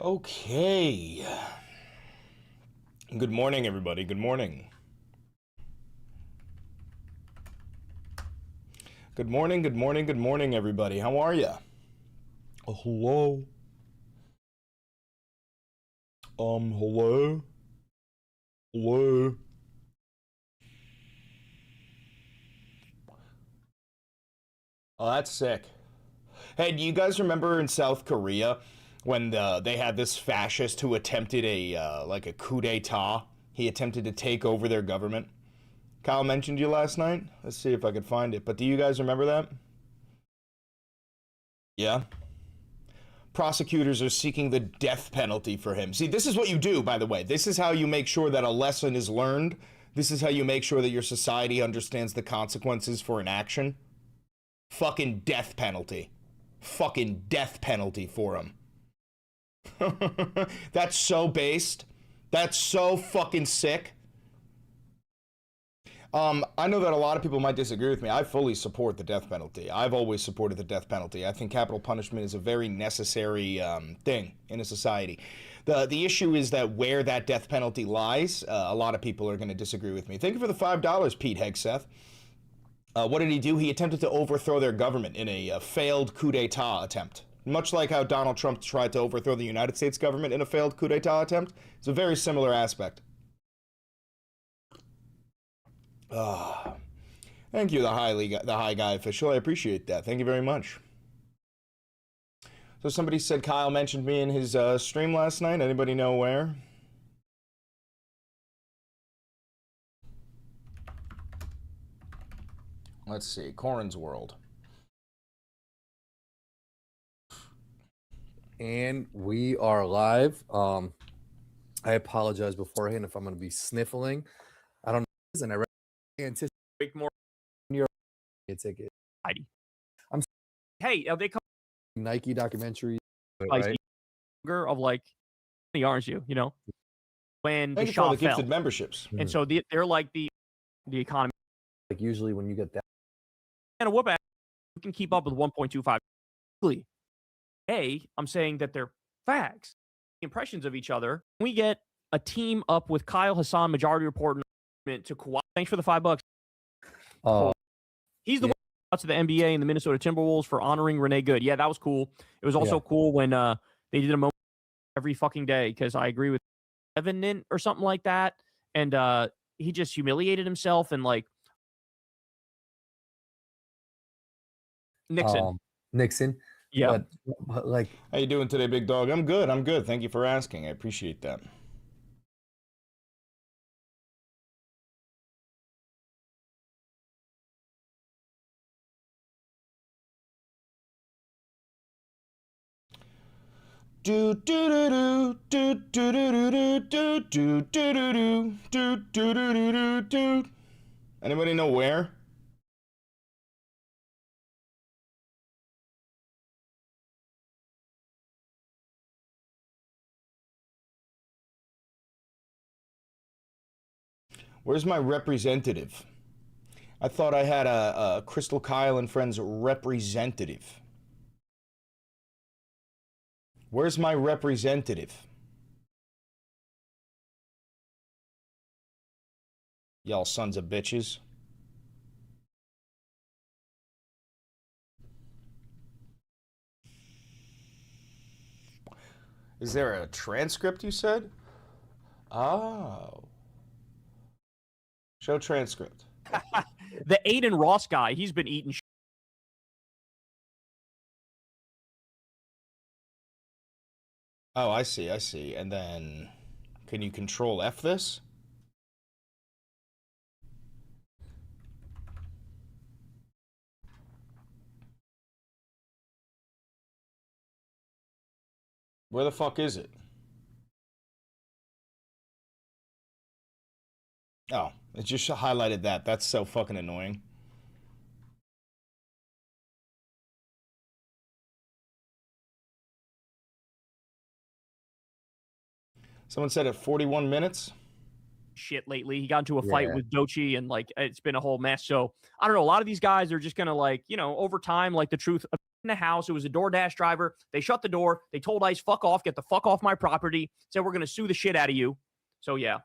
Okay. Good morning, everybody. Good morning. Good morning, good morning, good morning, everybody. How are you? Hello? Hello? Hello? Oh, that's sick. Hey, do you guys remember in South Korea when they had this fascist who attempted a coup d'état? He attempted to take over their government. Kyle mentioned you last night. Let's see if I could find it. But do you guys remember that? Yeah. Prosecutors are seeking the death penalty for him. See, this is what you do, by the way. This is how you make sure that a lesson is learned. This is how you make sure that your society understands the consequences for an action. Fucking death penalty. Fucking death penalty for him. That's so based. That's so fucking sick. I know that a lot of people might disagree with me. I fully support the death penalty. I've always supported the death penalty. I think capital punishment is a very necessary thing in a society. The issue is that where that death penalty lies, a lot of people are going to disagree with me. Thank you for the $5, Pete Hegseth. What did he do? He attempted to overthrow their government in a failed coup d'etat attempt. Much like how Donald Trump tried to overthrow the United States government in a failed coup d'etat attempt, it's a very similar aspect. Thank you, the high guy official. I appreciate that. Thank you very much. So somebody said Kyle mentioned me in his stream last night. Anybody know where? Let's see. Corin's World. And we are live. I apologize beforehand if I'm going to be sniffling. I don't know, and I anticipate more your ticket. Hey, they come Nike documentary, right? Of like, aren't you? You know, when Thank the you for all shop the gifted fell, memberships. and so they're like the economy. Like usually when you get that, And a whoop ass, you can keep up with 1.25. I'm saying that they're facts, impressions of each other. We get a team up with Kyle Hassan, Majority Report, to Kawhi. Thanks for the $5. He's the one to the NBA and the Minnesota Timberwolves for honoring Renee Good. Yeah, that was cool. It was also cool when they did a moment every fucking day because I agree with Evan or something like that, and he just humiliated himself and like Nixon. Nixon. Yeah. But like, how you doing today, big dog? I'm good. I'm good. Thank you for asking. I appreciate that. Do do do do do do do do do do do do do do do do. Anybody know where? Where's my representative? I thought I had a Crystal Kyle and Friends representative. Where's my representative? Y'all sons of bitches. Is there a transcript, you said? Oh. Show transcript. The Aiden Ross guy, he's been eating Oh, I see, I see. And then, can you control F this? Where the fuck is it? Oh, it just highlighted that. That's so fucking annoying. Someone said at 41 minutes. shit lately. He got into a fight with Dochi, and like it's been a whole mess. So I don't know. A lot of these guys are just gonna like, you know, over time, like the truth in the house. It was a DoorDash driver. They shut the door. They told ICE, fuck off, get the fuck off my property. Said, we're going to sue the shit out of you. So, yeah.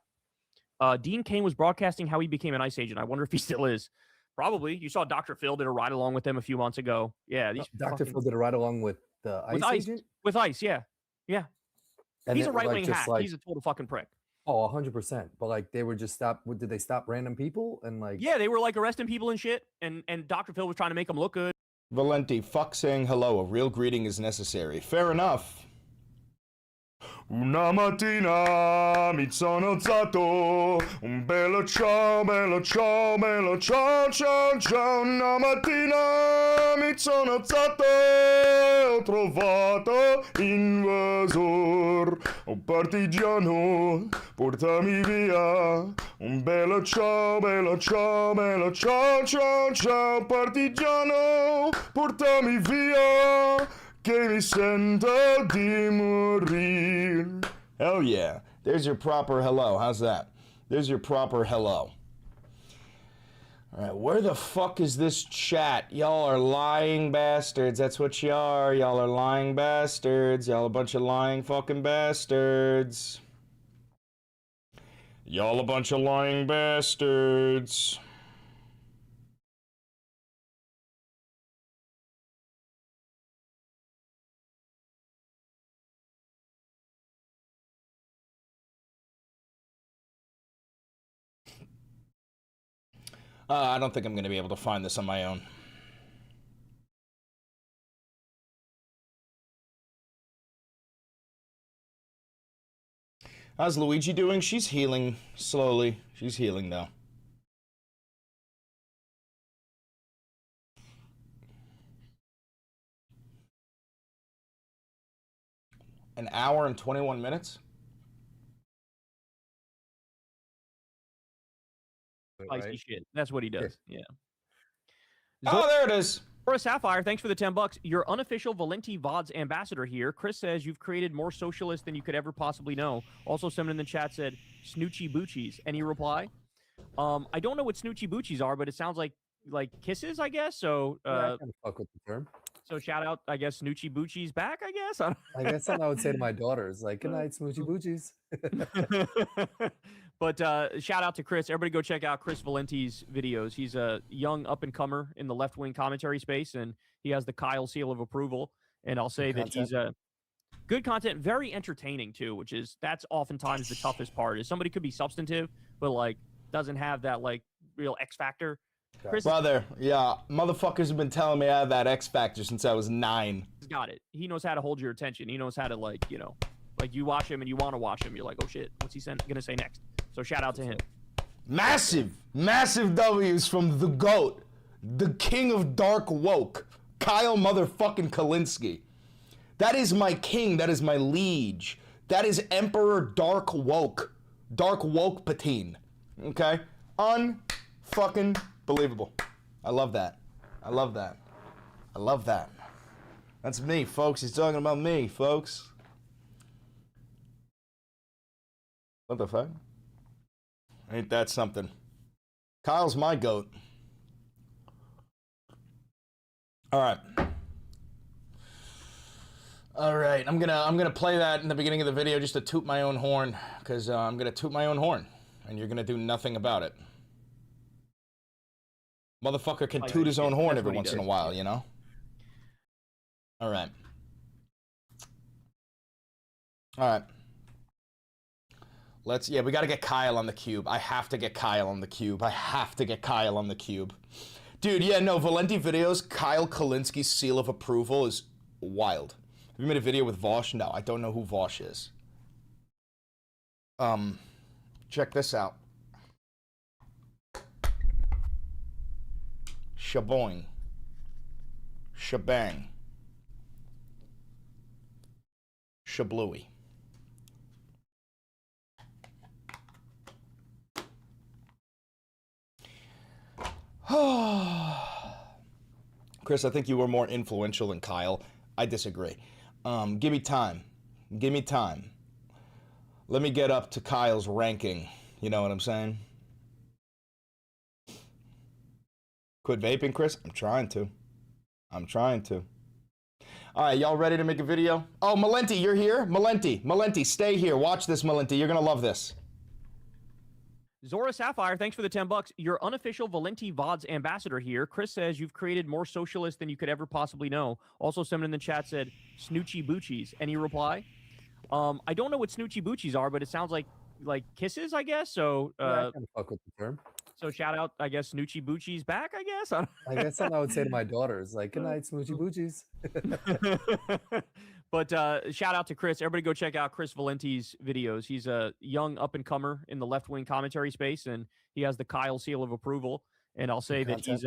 Dean Cain was broadcasting how he became an ICE agent. I wonder if he still is. Probably. You saw Dr. Phil did a ride along with them a few months ago. Yeah. Dr. Phil did a ride along with the ICE agent? With ICE, yeah. Yeah. And he's a right-wing like, hack. He's a total fucking prick. Oh, 100%. But like they were just did they stop random people and like yeah, they were like arresting people and shit, and Dr. Phil was trying to make them look good. Valenti, fuck saying hello. A real greeting is necessary. Fair enough. Una mattina mi sono alzato, un bello ciao, ciao, ciao, ciao. Una mattina mi sono alzato e ho trovato invasor. Oh partigiano, portami via. Un bello ciao, ciao, ciao, ciao. Partigiano, portami via. Che mi sento di morir. Hell yeah. There's your proper hello. How's that? There's your proper hello. Alright, where the fuck is this chat? Y'all are lying bastards. That's what you are. Y'all are lying bastards. Y'all a bunch of lying fucking bastards. Y'all a bunch of lying bastards. I don't think I'm going to be able to find this on my own. How's Luigi doing? She's healing slowly. She's healing, though. An hour and 21 minutes? Spicy shit. That's what he does. Yeah. Oh, there it is. Zora Sapphire, thanks for the $10. Your unofficial Valenti VODs ambassador here. Chris says you've created more socialists than you could ever possibly know. Also, someone in the chat said snoochie boochies. Any reply? I don't know what snoochie boochies are, but it sounds like kisses, I guess. So I kind of fuck with the term. So shout out, I guess, Snoochie Boochie's back, I guess. I guess something I would say to my daughters, like, good night, Smoochie Boochies. But shout out to Chris. Everybody go check out Chris Valenti's videos. He's a young up-and-comer in the left-wing commentary space, and he has the Kyle seal of approval. And I'll say that he's a good content, very entertaining, too, that's oftentimes the toughest part, is somebody could be substantive, but, like, doesn't have that, like, real X factor. Chris brother, yeah, motherfuckers have been telling me I have that X factor since I was 9. He's got it. He knows how to hold your attention. He knows how to, like, you know, like you watch him and you want to watch him. You're like, oh shit, what's he gonna say next? So shout out to him. Massive W's from the GOAT, the king of dark woke, Kyle motherfucking Kalinske. That is my king. That is my liege. That is Emperor Dark Woke Patine. Okay, unfucking believable. I love that. I love that. I love that. That's me, folks. He's talking about me, folks. What the fuck? Ain't that something? Kyle's my goat. All right. All right. I'm gonna play that in the beginning of the video just to toot my own horn, because I'm gonna toot my own horn, and you're gonna do nothing about it. Motherfucker can toot his own horn every once in a while, you know? All right. All right. We got to get Kyle on the cube. I have to get Kyle on the cube. Dude, yeah, no, Valenti videos, Kyle Kalinski's seal of approval is wild. Have you made a video with Vosh? No, I don't know who Vosh is. Check this out. Shaboing. Shabang. Shablooey. Chris, I think you were more influential than Kyle. I disagree. Give me time. Give me time. Let me get up to Kyle's ranking. You know what I'm saying? Quit vaping, Chris? I'm trying to. All right, y'all ready to make a video? Oh, Malenti, you're here? Malenti, stay here. Watch this, Malenti. You're gonna love this. Zora Sapphire, thanks for the $10. Your unofficial Valenti VODs ambassador here. Chris says you've created more socialists than you could ever possibly know. Also, someone in the chat said snoochie boochies. Any reply? I don't know what snoochie boochies are, but it sounds like kisses, I guess. So, Yeah, I kind of fuck with the term. so shout out, I guess, snoochie boochies back, I guess. I guess something I would say to my daughters, like, good night, smoochy boochies. But shout out to Chris. Everybody go check out Chris Valenti's videos. He's a young up-and-comer in the left-wing commentary space, and he has the Kyle seal of approval. And I'll say that he's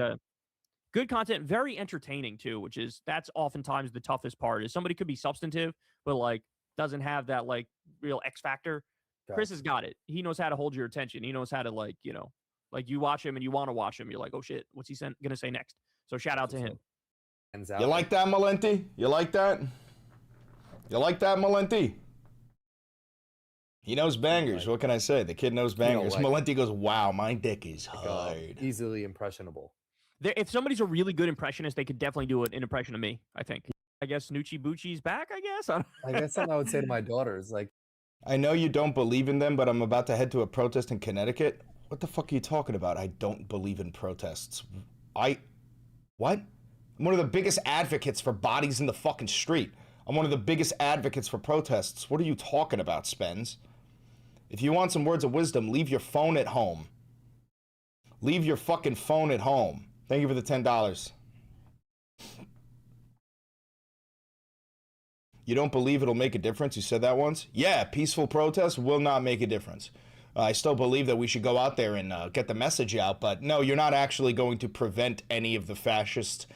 good content, very entertaining too, that's oftentimes the toughest part. Is somebody could be substantive, but like doesn't have that like real X factor. Chris has got it. He knows how to hold your attention. He knows how to like you watch him and you want to watch him. You're like, oh shit, what's he gonna say next? So shout out to him. You like that, Malenti? You like that? You like that, Malenti? He knows bangers. What can I say? The kid knows bangers. Malenti goes, wow, my dick is hard. Easily impressionable. If somebody's a really good impressionist, they could definitely do an impression of me, I think. I guess Snoochie Boochie's back, I guess. I guess something I would say to my daughters, like, I know you don't believe in them, but I'm about to head to a protest in Connecticut. What the fuck are you talking about? I don't believe in protests. What? I'm one of the biggest advocates for bodies in the fucking street. I'm one of the biggest advocates for protests. What are you talking about, Spence? If you want some words of wisdom, leave your phone at home. Leave your fucking phone at home. Thank you for the $10. You don't believe it'll make a difference? You said that once? Yeah, peaceful protest will not make a difference. I still believe that we should go out there and get the message out, but no, you're not actually going to prevent any of the fascist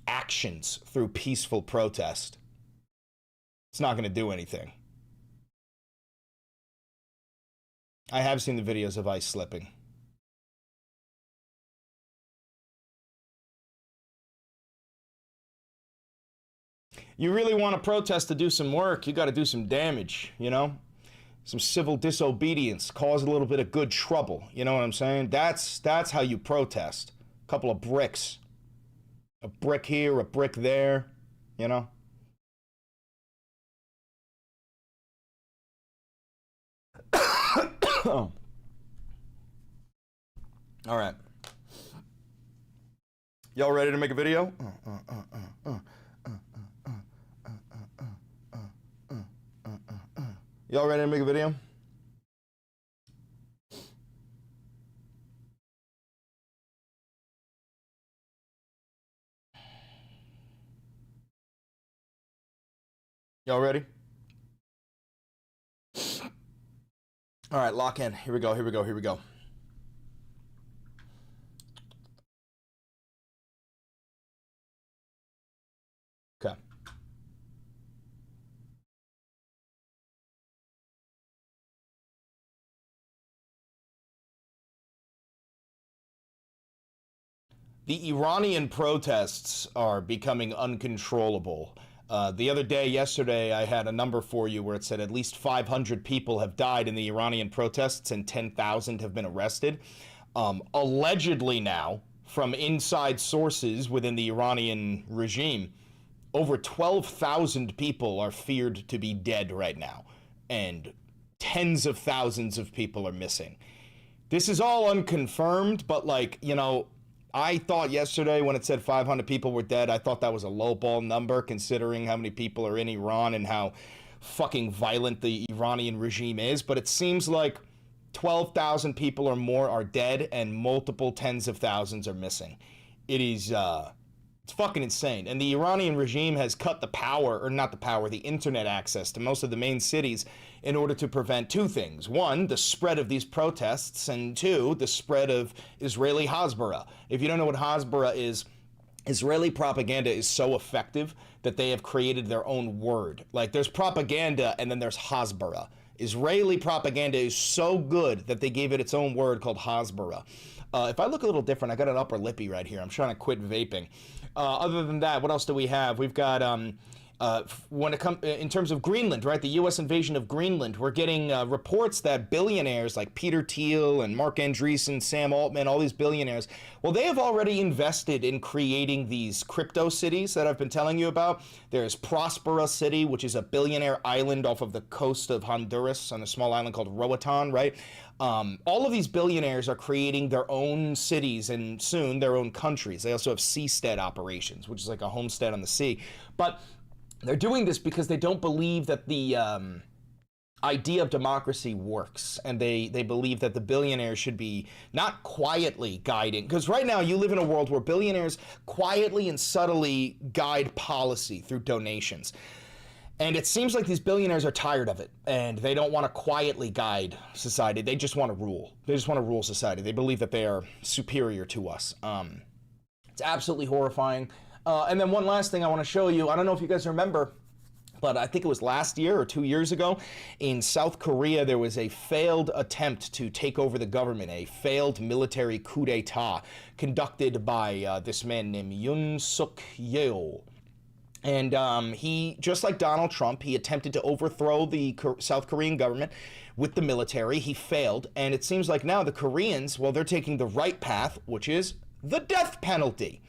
actions through peaceful protest. It's not going to do anything. I have seen the videos of ICE slipping. You really want to protest to do some work, you got to do some damage, you know? Some civil disobedience, cause a little bit of good trouble, you know what I'm saying? That's how you protest. A couple of bricks. A brick here, a brick there, you know? Oh. All right. Y'all ready to make a video? Y'all ready to make a video? Y'all ready? All right, lock in. Here we go. Okay. The Iranian protests are becoming uncontrollable. The other day, yesterday, I had a number for you where it said at least 500 people have died in the Iranian protests and 10,000 have been arrested. Allegedly now, from inside sources within the Iranian regime, over 12,000 people are feared to be dead right now, and tens of thousands of people are missing. This is all unconfirmed, but like, you know, I thought yesterday when it said 500 people were dead, I thought that was a lowball number considering how many people are in Iran and how fucking violent the Iranian regime is. But it seems like 12,000 people or more are dead and multiple tens of thousands are missing. It is, it's fucking insane. And the Iranian regime has cut the power, or not the power, the internet access to most of the main cities in order to prevent two things. One, the spread of these protests, and two, the spread of Israeli Hasbara. If you don't know what Hasbara is, Israeli propaganda is so effective that they have created their own word. Like, there's propaganda and then there's Hasbara. Israeli propaganda is so good that they gave it its own word called Hasbara. If I look a little different, I got an upper lippy right here. I'm trying to quit vaping. Other than that, what else do we have? We've got When it comes in terms of Greenland, right? The U.S. invasion of Greenland, we're getting reports that billionaires like Peter Thiel and Mark Andreessen, Sam Altman, all these billionaires, well, they have already invested in creating these crypto cities that I've been telling you about. There's Prospera City, which is a billionaire island off of the coast of Honduras on a small island called Roatan, right? All of these billionaires are creating their own cities and soon their own countries. They also have seastead operations, which is like a homestead on the sea. But they're doing this because they don't believe that the idea of democracy works, and they believe that the billionaires should be not quietly guiding, because right now you live in a world where billionaires quietly and subtly guide policy through donations. And it seems like these billionaires are tired of it, and they don't want to quietly guide society. They just want to rule. They just want to rule society. They believe that they are superior to us. It's absolutely horrifying. And then one last thing I want to show you. I don't know if you guys remember, but I think it was last year or 2 years ago in South Korea, there was a failed attempt to take over the government, a failed military coup d'etat conducted by this man named Yoon Suk Yeol. And he, just like Donald Trump, he attempted to overthrow the South Korean government with the military. He failed. And it seems like now the Koreans, well, they're taking the right path, which is the death penalty.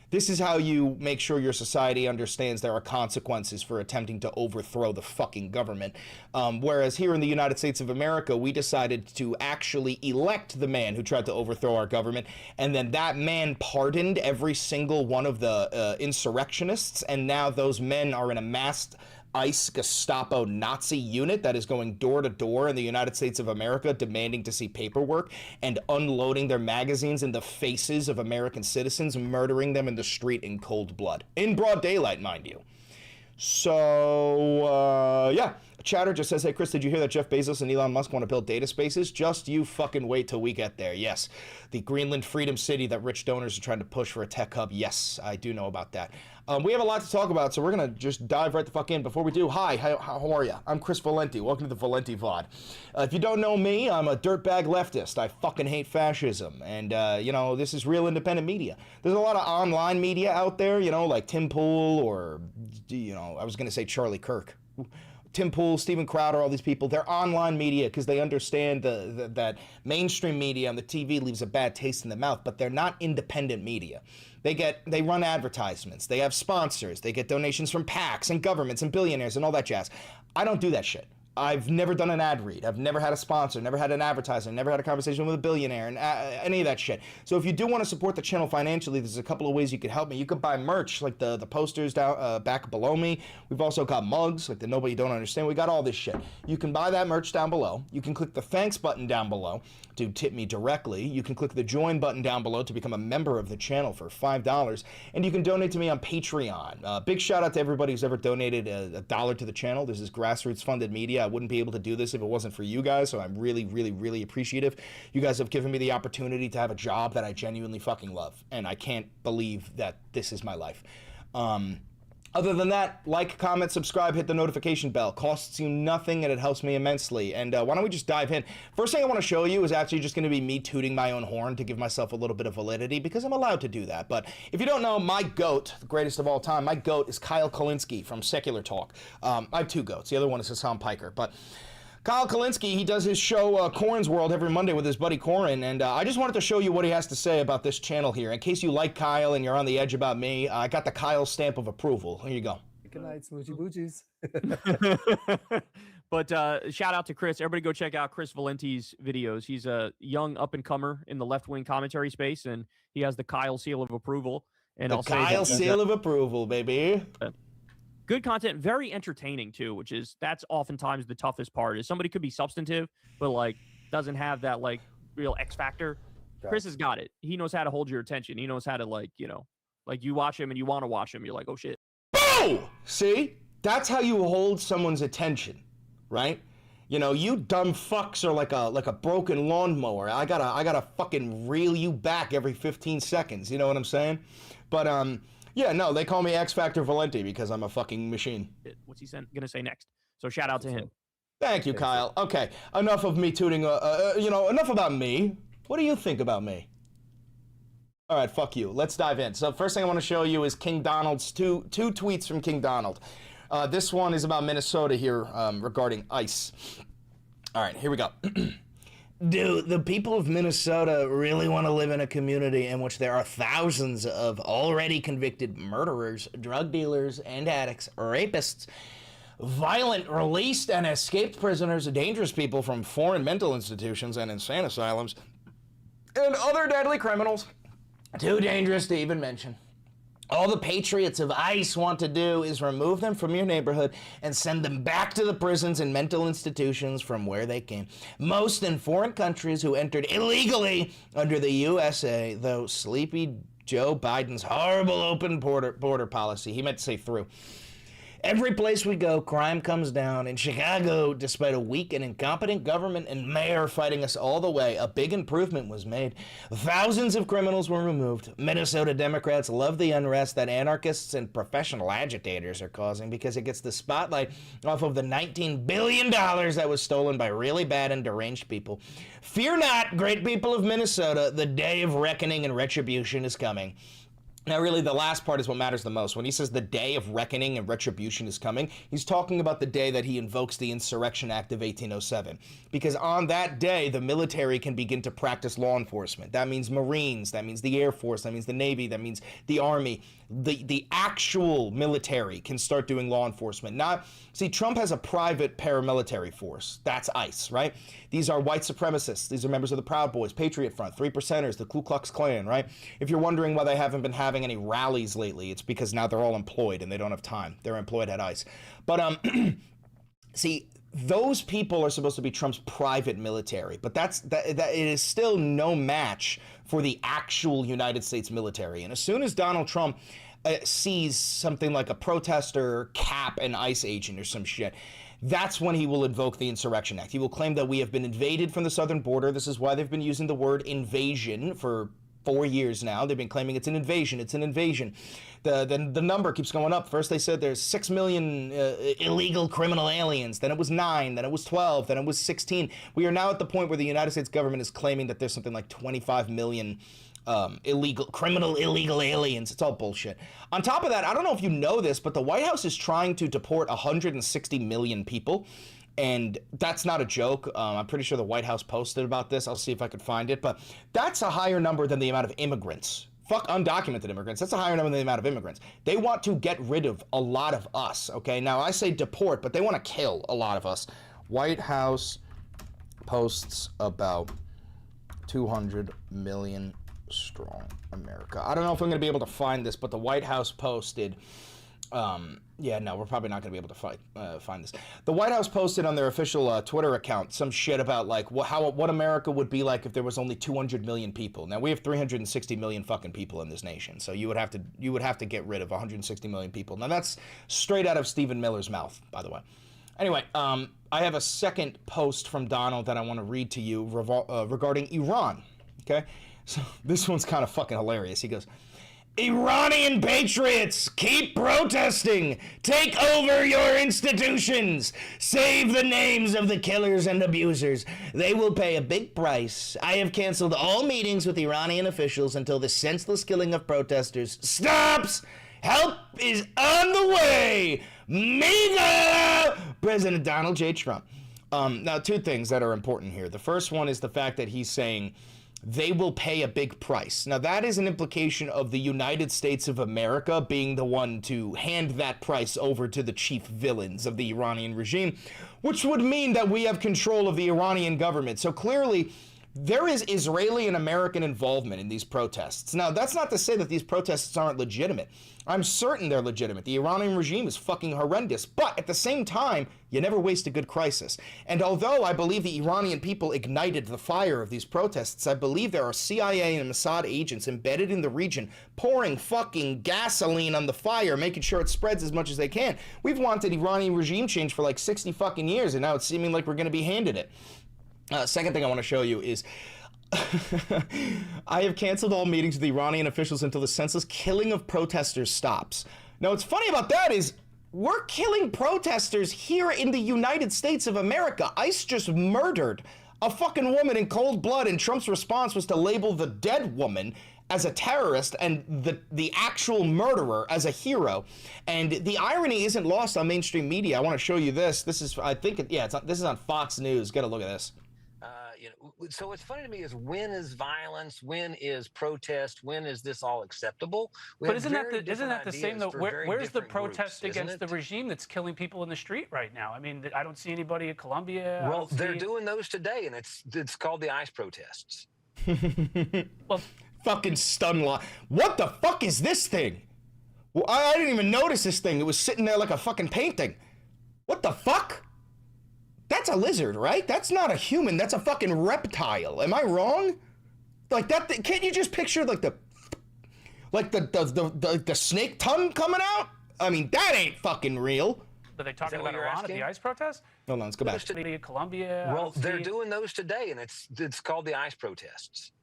This is how you make sure your society understands there are consequences for attempting to overthrow the fucking government. Whereas here in the United States of America, we decided to actually elect the man who tried to overthrow our government. And then that man pardoned every single one of the insurrectionists. And now those men are in a massed ICE Gestapo Nazi unit that is going door to door in the United States of America demanding to see paperwork and unloading their magazines in the faces of American citizens, murdering them in the street in cold blood. In broad daylight, mind you. So, yeah. Chatter just says, hey, Chris, did you hear that Jeff Bezos and Elon Musk want to build data spaces? Just you fucking wait till we get there. Yes. The Greenland Freedom City that rich donors are trying to push for a tech hub. Yes, I do know about that. We have a lot to talk about, so we're going to just dive right the fuck in. Before we do, hi, how are you? I'm Chris Valenti. Welcome to the Valenti VOD. If you don't know me, I'm a dirtbag leftist. I fucking hate fascism. And, you know, this is real independent media. There's a lot of online media out there, you know, like Tim Pool or, you know, I was going to say Charlie Kirk. Tim Pool, Steven Crowder, all these people, they're online media because they understand that mainstream media on the TV leaves a bad taste in the mouth, but they're not independent media. They run advertisements, they have sponsors, they get donations from PACs and governments and billionaires and all that jazz. I don't do that shit. I've never done an ad read. I've never had a sponsor, never had an advertiser, never had a conversation with a billionaire, and any of that shit. So if you do want to support the channel financially, there's a couple of ways you could help me. You could buy merch, like the posters down back below me. We've also got mugs, like the Nobody Don't Understand. We got all this shit. You can buy that merch down below. You can click the thanks button down below to tip me directly. You can click the join button down below to become a member of the channel for $5. And you can donate to me on Patreon. Big shout out to everybody who's ever donated a dollar to the channel. This is grassroots funded media. I wouldn't be able to do this if it wasn't for you guys, so I'm really, really, really appreciative. You guys have given me the opportunity to have a job that I genuinely fucking love, and I can't believe that this is my life. Other than that, like, comment, subscribe, hit the notification bell. Costs you nothing and it helps me immensely. And why don't we just dive in? First thing I want to show you is actually just going to be me tooting my own horn to give myself a little bit of validity, because I'm allowed to do that. But if you don't know, my GOAT, the greatest of all time, my GOAT is Kyle Kulinski from Secular Talk. I have two GOATs. The other one is Hassan Piker. But Kyle Kulinski, he does his show Corin's World every Monday with his buddy Corin, and I just wanted to show you what he has to say about this channel here. In case you like Kyle and you're on the edge about me, I got the Kyle stamp of approval. Here you go. Good night, Smoochy Boochies. But shout out to Chris. Everybody go check out Chris Valenti's videos. He's a young up-and-comer in the left-wing commentary space, and he has the Kyle seal of approval. And the Kyle seal of approval, baby. Good content, very entertaining too, that's oftentimes the toughest part. Is somebody could be substantive, but like doesn't have that like real X factor. Right. Chris has got it. He knows how to hold your attention. He knows how to like you watch him and you want to watch him. You're like, oh shit. Boom! See, that's how you hold someone's attention, right? You know, you dumb fucks are like a broken lawnmower. I gotta fucking reel you back every 15 seconds. You know what I'm saying? But yeah, no, they call me X Factor Valenti because I'm a fucking machine. What's he gonna say next? So shout out to him. Thank you, Kyle. Okay, enough of me tooting. Enough about me. What do you think about me? All right, fuck you. Let's dive in. So first thing I want to show you is King Donald's two tweets from King Donald. This one is about Minnesota here regarding ICE. All right, here we go. Do the people of Minnesota really want to live in a community in which there are thousands of already convicted murderers, drug dealers, and addicts, rapists, violent released and escaped prisoners, dangerous people from foreign mental institutions and insane asylums, and other deadly criminals too dangerous to even mention? All the patriots of ICE want to do is remove them from your neighborhood and send them back to the prisons and mental institutions from where they came. Most in foreign countries who entered illegally under the USA, though sleepy Joe Biden's horrible open border policy. He meant to say through. Every place we go, crime comes down. In Chicago, despite a weak and incompetent government and mayor fighting us all the way, a big improvement was made. Thousands of criminals were removed. Minnesota Democrats love the unrest that anarchists and professional agitators are causing because it gets the spotlight off of the $19 billion that was stolen by really bad and deranged people. Fear not, great people of Minnesota, the day of reckoning and retribution is coming. Now, really, the last part is what matters the most. When he says the day of reckoning and retribution is coming, he's talking about the day that he invokes the Insurrection Act of 1807. Because on that day, the military can begin to practice law enforcement. That means Marines, that means the Air Force, that means the Navy, that means the Army. The actual military can start doing law enforcement. See, Trump has a private paramilitary force. That's ICE, right? These are white supremacists. These are members of the Proud Boys, Patriot Front, Three Percenters, the Ku Klux Klan, right? If you're wondering why they haven't been having any rallies lately, it's because now they're all employed and they don't have time. They're employed at ICE. But, see, those people are supposed to be Trump's private military, but that it is still no match for the actual United States military. And as soon as Donald Trump sees something like a protester cap an ICE agent or some shit, that's when he will invoke the Insurrection Act. He will claim that we have been invaded from the southern border. This is why they've been using the word invasion for 4 years now. They've been claiming it's an invasion. It's an invasion. The number keeps going up. First they said there's 6 million illegal criminal aliens. Then it was 9. Then it was 12. Then it was 16. We are now at the point where the United States government is claiming that there's something like 25 million illegal aliens. It's all bullshit. On top of that, I don't know if you know this, but the White House is trying to deport 160 million people. And that's not a joke. I'm pretty sure the White House posted about this. I'll see if I could find it. But that's a higher number than the amount of immigrants. Fuck undocumented immigrants. That's a higher number than the amount of immigrants. They want to get rid of a lot of us, okay? Now, I say deport, but they want to kill a lot of us. White House posts about 200 million strong America. I don't know if I'm going to be able to find this, but the White House posted... yeah, no, we're probably not going to be able to find this. The White House posted on their official Twitter account some shit about like what America would be like if there was only 200 million people. Now we have 360 million fucking people in this nation, so you would have to get rid of 160 million people. Now that's straight out of Stephen Miller's mouth, by the way. Anyway, I have a second post from Donald that I want to read to you regarding Iran. Okay, so this one's kind of fucking hilarious. He goes, Iranian patriots, keep protesting. Take over your institutions. Save the names of the killers and abusers. They will pay a big price. I have canceled all meetings with Iranian officials until the senseless killing of protesters stops. Help is on the way. Mega President Donald J. Trump. Now, two things that are important here. The first one is the fact that he's saying they will pay a big price. Now, that is an implication of the United States of America being the one to hand that price over to the chief villains of the Iranian regime, which would mean that we have control of the Iranian government. So clearly, there is Israeli and American involvement in these protests. Now, that's not to say that these protests aren't legitimate. I'm certain they're legitimate. The Iranian regime is fucking horrendous. But at the same time, you never waste a good crisis. And although I believe the Iranian people ignited the fire of these protests, I believe there are CIA and Mossad agents embedded in the region pouring fucking gasoline on the fire, making sure it spreads as much as they can. We've wanted Iranian regime change for like 60 fucking years, and now it's seeming like we're going to be handed it. Second thing I want to show you is I have canceled all meetings with Iranian officials until the senseless killing of protesters stops. Now, what's funny about that is we're killing protesters here in the United States of America. ICE just murdered a fucking woman in cold blood, and Trump's response was to label the dead woman as a terrorist and the actual murderer as a hero. And the irony isn't lost on mainstream media. I want to show you this. This is, I think, this is on Fox News. Get a look at this. So what's funny to me is, when is violence? When is protest? When is this all acceptable? But isn't that the same though? Where's the protest against the regime that's killing people in the street right now? I mean, I don't see anybody in Colombia. Well, they're doing those today, and it's called the ICE protests. Well, fucking stun lock. What the fuck is this thing? Well, I didn't even notice this thing. It was sitting there like a fucking painting. What the fuck? That's a lizard, right? That's not a human. That's a fucking reptile. Am I wrong? Like that? Can't you just picture like the snake tongue coming out? I mean, that ain't fucking real. Are they talking about Iran at the ICE protest? Hold on, let's go back. Colombia. Well, they're doing those today, and it's called the ICE protests.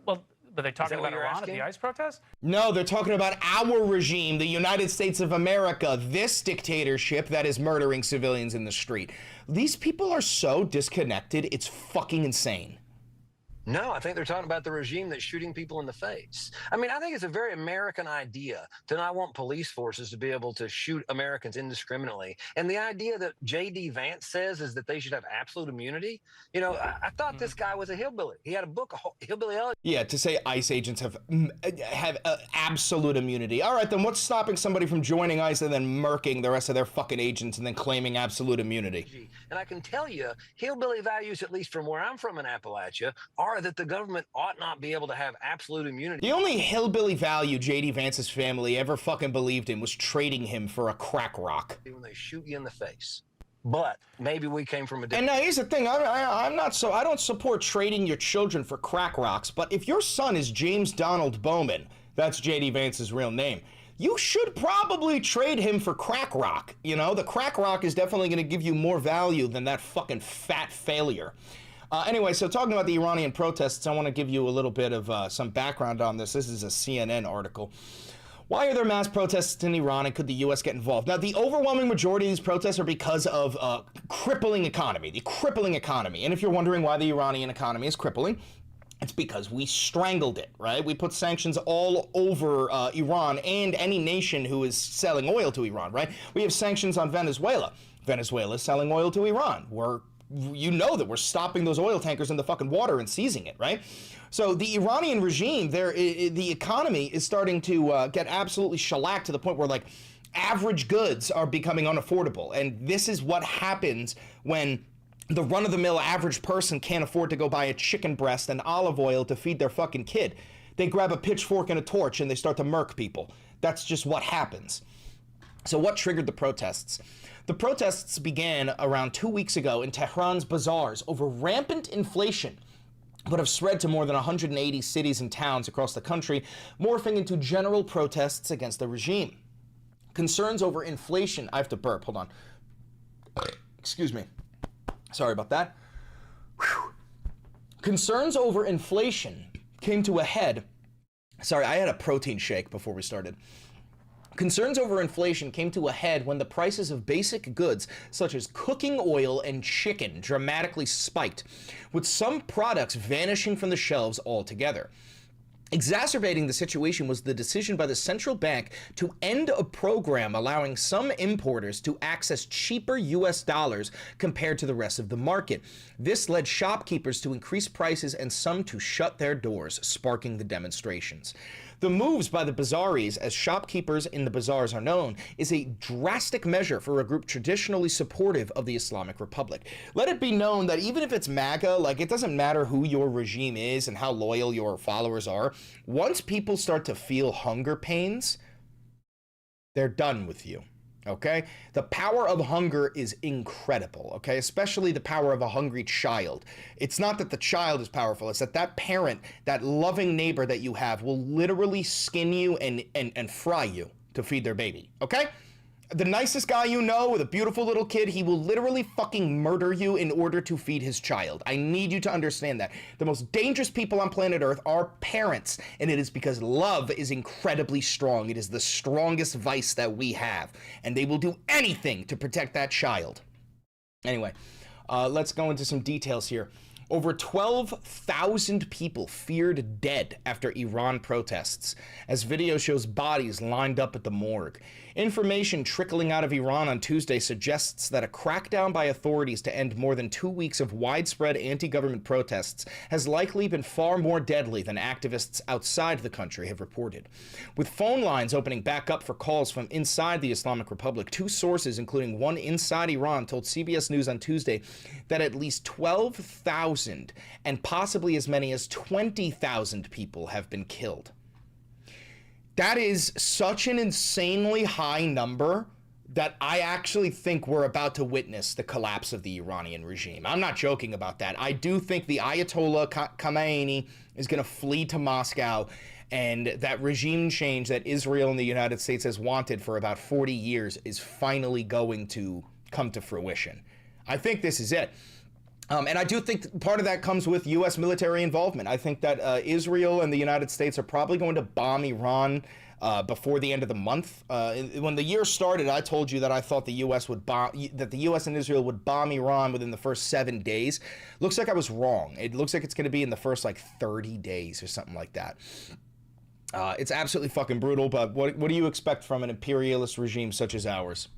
Well, are they talking about Iran at the ICE protest? No, they're talking about our regime, the United States of America, this dictatorship that is murdering civilians in the street. These people are so disconnected, it's fucking insane. No, I think they're talking about the regime that's shooting people in the face. I mean, I think it's a very American idea to not want police forces to be able to shoot Americans indiscriminately. And the idea that J.D. Vance says is that they should have absolute immunity. You know, I thought this guy was a hillbilly. He had a book, Hillbilly Elegy. Yeah, to say ICE agents have absolute immunity. All right, then what's stopping somebody from joining ICE and then murking the rest of their fucking agents and then claiming absolute immunity? And I can tell you, hillbilly values, at least from where I'm from in Appalachia, are that the government ought not be able to have absolute immunity. The only hillbilly value J.D. Vance's family ever fucking believed in was trading him for a crack rock. When they shoot you in the face. But maybe we came from a different... And now here's the thing, I don't support trading your children for crack rocks, but if your son is James Donald Bowman, that's J.D. Vance's real name, you should probably trade him for crack rock. You know, the crack rock is definitely going to give you more value than that fucking fat failure. Anyway, so talking about the Iranian protests, I want to give you a little bit of some background on this. This is a CNN article. Why are there mass protests in Iran, and could the U.S. get involved? Now, the overwhelming majority of these protests are because of the crippling economy. And if you're wondering why the Iranian economy is crippling, it's because we strangled it, right? We put sanctions all over Iran and any nation who is selling oil to Iran, right? We have sanctions on Venezuela. Venezuela is selling oil to Iran. You know that we're stopping those oil tankers in the fucking water and seizing it, right? So the Iranian regime, the economy is starting to get absolutely shellacked to the point where, like, average goods are becoming unaffordable. And this is what happens when the run-of-the-mill average person can't afford to go buy a chicken breast and olive oil to feed their fucking kid. They grab a pitchfork and a torch and they start to murk people. That's just what happens. So what triggered the protests? The protests began around 2 weeks ago in Tehran's bazaars over rampant inflation, but have spread to more than 180 cities and towns across the country, morphing into general protests against the regime. Concerns over inflation, I have to burp, hold on. Excuse me. Sorry about that. Whew. Concerns over inflation came to a head. Sorry, I had a protein shake before we started. Concerns over inflation came to a head when the prices of basic goods such as cooking oil and chicken dramatically spiked, with some products vanishing from the shelves altogether. Exacerbating the situation was the decision by the central bank to end a program allowing some importers to access cheaper US dollars compared to the rest of the market. This led shopkeepers to increase prices and some to shut their doors, sparking the demonstrations. The moves by the Bazaris, as shopkeepers in the bazaars are known, is a drastic measure for a group traditionally supportive of the Islamic Republic. Let it be known that even if it's MAGA, like, it doesn't matter who your regime is and how loyal your followers are, once people start to feel hunger pains, they're done with you. Okay? The power of hunger is incredible, okay? Especially the power of a hungry child. It's not that the child is powerful, it's that that parent, that loving neighbor that you have will literally skin you and fry you to feed their baby, okay? The nicest guy you know with a beautiful little kid, he will literally fucking murder you in order to feed his child. I need you to understand that. The most dangerous people on planet Earth are parents, and it is because love is incredibly strong. It is the strongest vice that we have, and they will do anything to protect that child. Anyway, let's go into some details here. Over 12,000 people feared dead after Iran protests, as video shows bodies lined up at the morgue. Information trickling out of Iran on Tuesday suggests that a crackdown by authorities to end more than 2 weeks of widespread anti-government protests has likely been far more deadly than activists outside the country have reported. With phone lines opening back up for calls from inside the Islamic Republic, two sources, including one inside Iran, told CBS News on Tuesday that at least 12,000 and possibly as many as 20,000 people have been killed. That is such an insanely high number that I actually think we're about to witness the collapse of the Iranian regime. I'm not joking about that. I do think the Ayatollah Khamenei is going to flee to Moscow, and that regime change that Israel and the United States has wanted for about 40 years is finally going to come to fruition. I think this is it. And I do think part of that comes with U.S. military involvement. I think that Israel and the United States are probably going to bomb Iran before the end of the month. When the year started, I told you that I thought the U.S. and Israel would bomb Iran within the first 7 days. Looks like I was wrong. It looks like it's going to be in the first 30 days or something like that. It's absolutely fucking brutal. But what do you expect from an imperialist regime such as ours?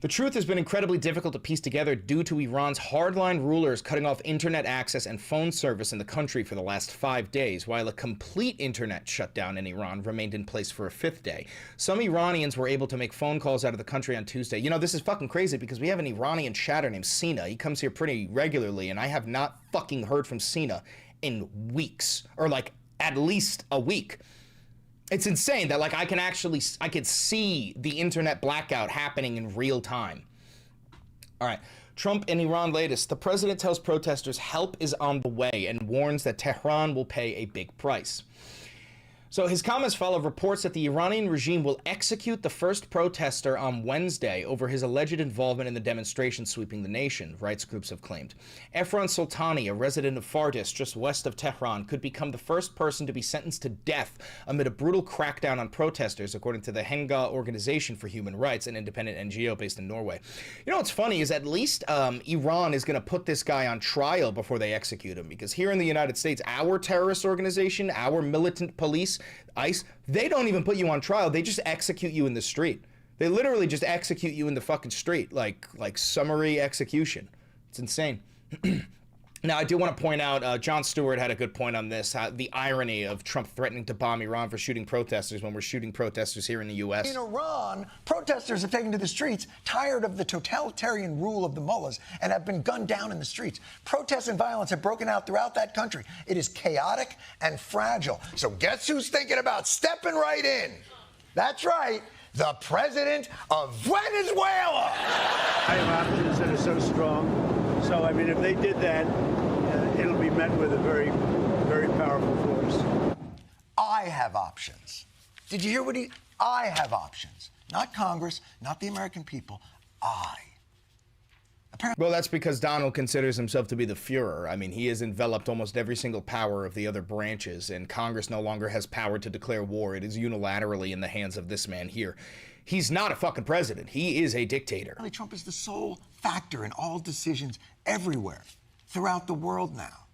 The truth has been incredibly difficult to piece together due to Iran's hardline rulers cutting off internet access and phone service in the country for the last 5 days, while a complete internet shutdown in Iran remained in place for a 5th day. Some Iranians were able to make phone calls out of the country on Tuesday. You know, this is fucking crazy because we have an Iranian chatter named Sina. He comes here pretty regularly, and I have not fucking heard from Sina in weeks, or at least a week. It's insane that I could see the internet blackout happening in real time. All right, Trump and Iran latest. The president tells protesters help is on the way and warns that Tehran will pay a big price. So his comments follow reports that the Iranian regime will execute the first protester on Wednesday over his alleged involvement in the demonstration sweeping the nation, rights groups have claimed. Efran Soltani, a resident of Fardis, just west of Tehran, could become the first person to be sentenced to death amid a brutal crackdown on protesters, according to the Henga Organization for Human Rights, an independent NGO based in Norway. You know what's funny is at least Iran is going to put this guy on trial before they execute him, because here in the United States, our terrorist organization, our militant police, ICE, they don't even put you on trial. They just execute you in the street. They literally just execute you in the fucking street, like summary execution. It's insane. Now, I do want to point out, Jon Stewart had a good point on this, the irony of Trump threatening to bomb Iran for shooting protesters when we're shooting protesters here in the U.S. In Iran, protesters have taken to the streets, tired of the totalitarian rule of the mullahs, and have been gunned down in the streets. Protests and violence have broken out throughout that country. It is chaotic and fragile. So guess who's thinking about stepping right in? That's right, the president of Venezuela. I have options that are so strong. So, I mean, if they did that, it'll be met with a very, very powerful force. I have options. Did you hear I have options. Not Congress, not the American people. Apparently. Well, that's because Donald considers himself to be the Fuhrer. I mean, he has enveloped almost every single power of the other branches, and Congress no longer has power to declare war. It is unilaterally in the hands of this man here. He's not a fucking president. He is a dictator. Trump is the sole factor in all decisions everywhere throughout the world now.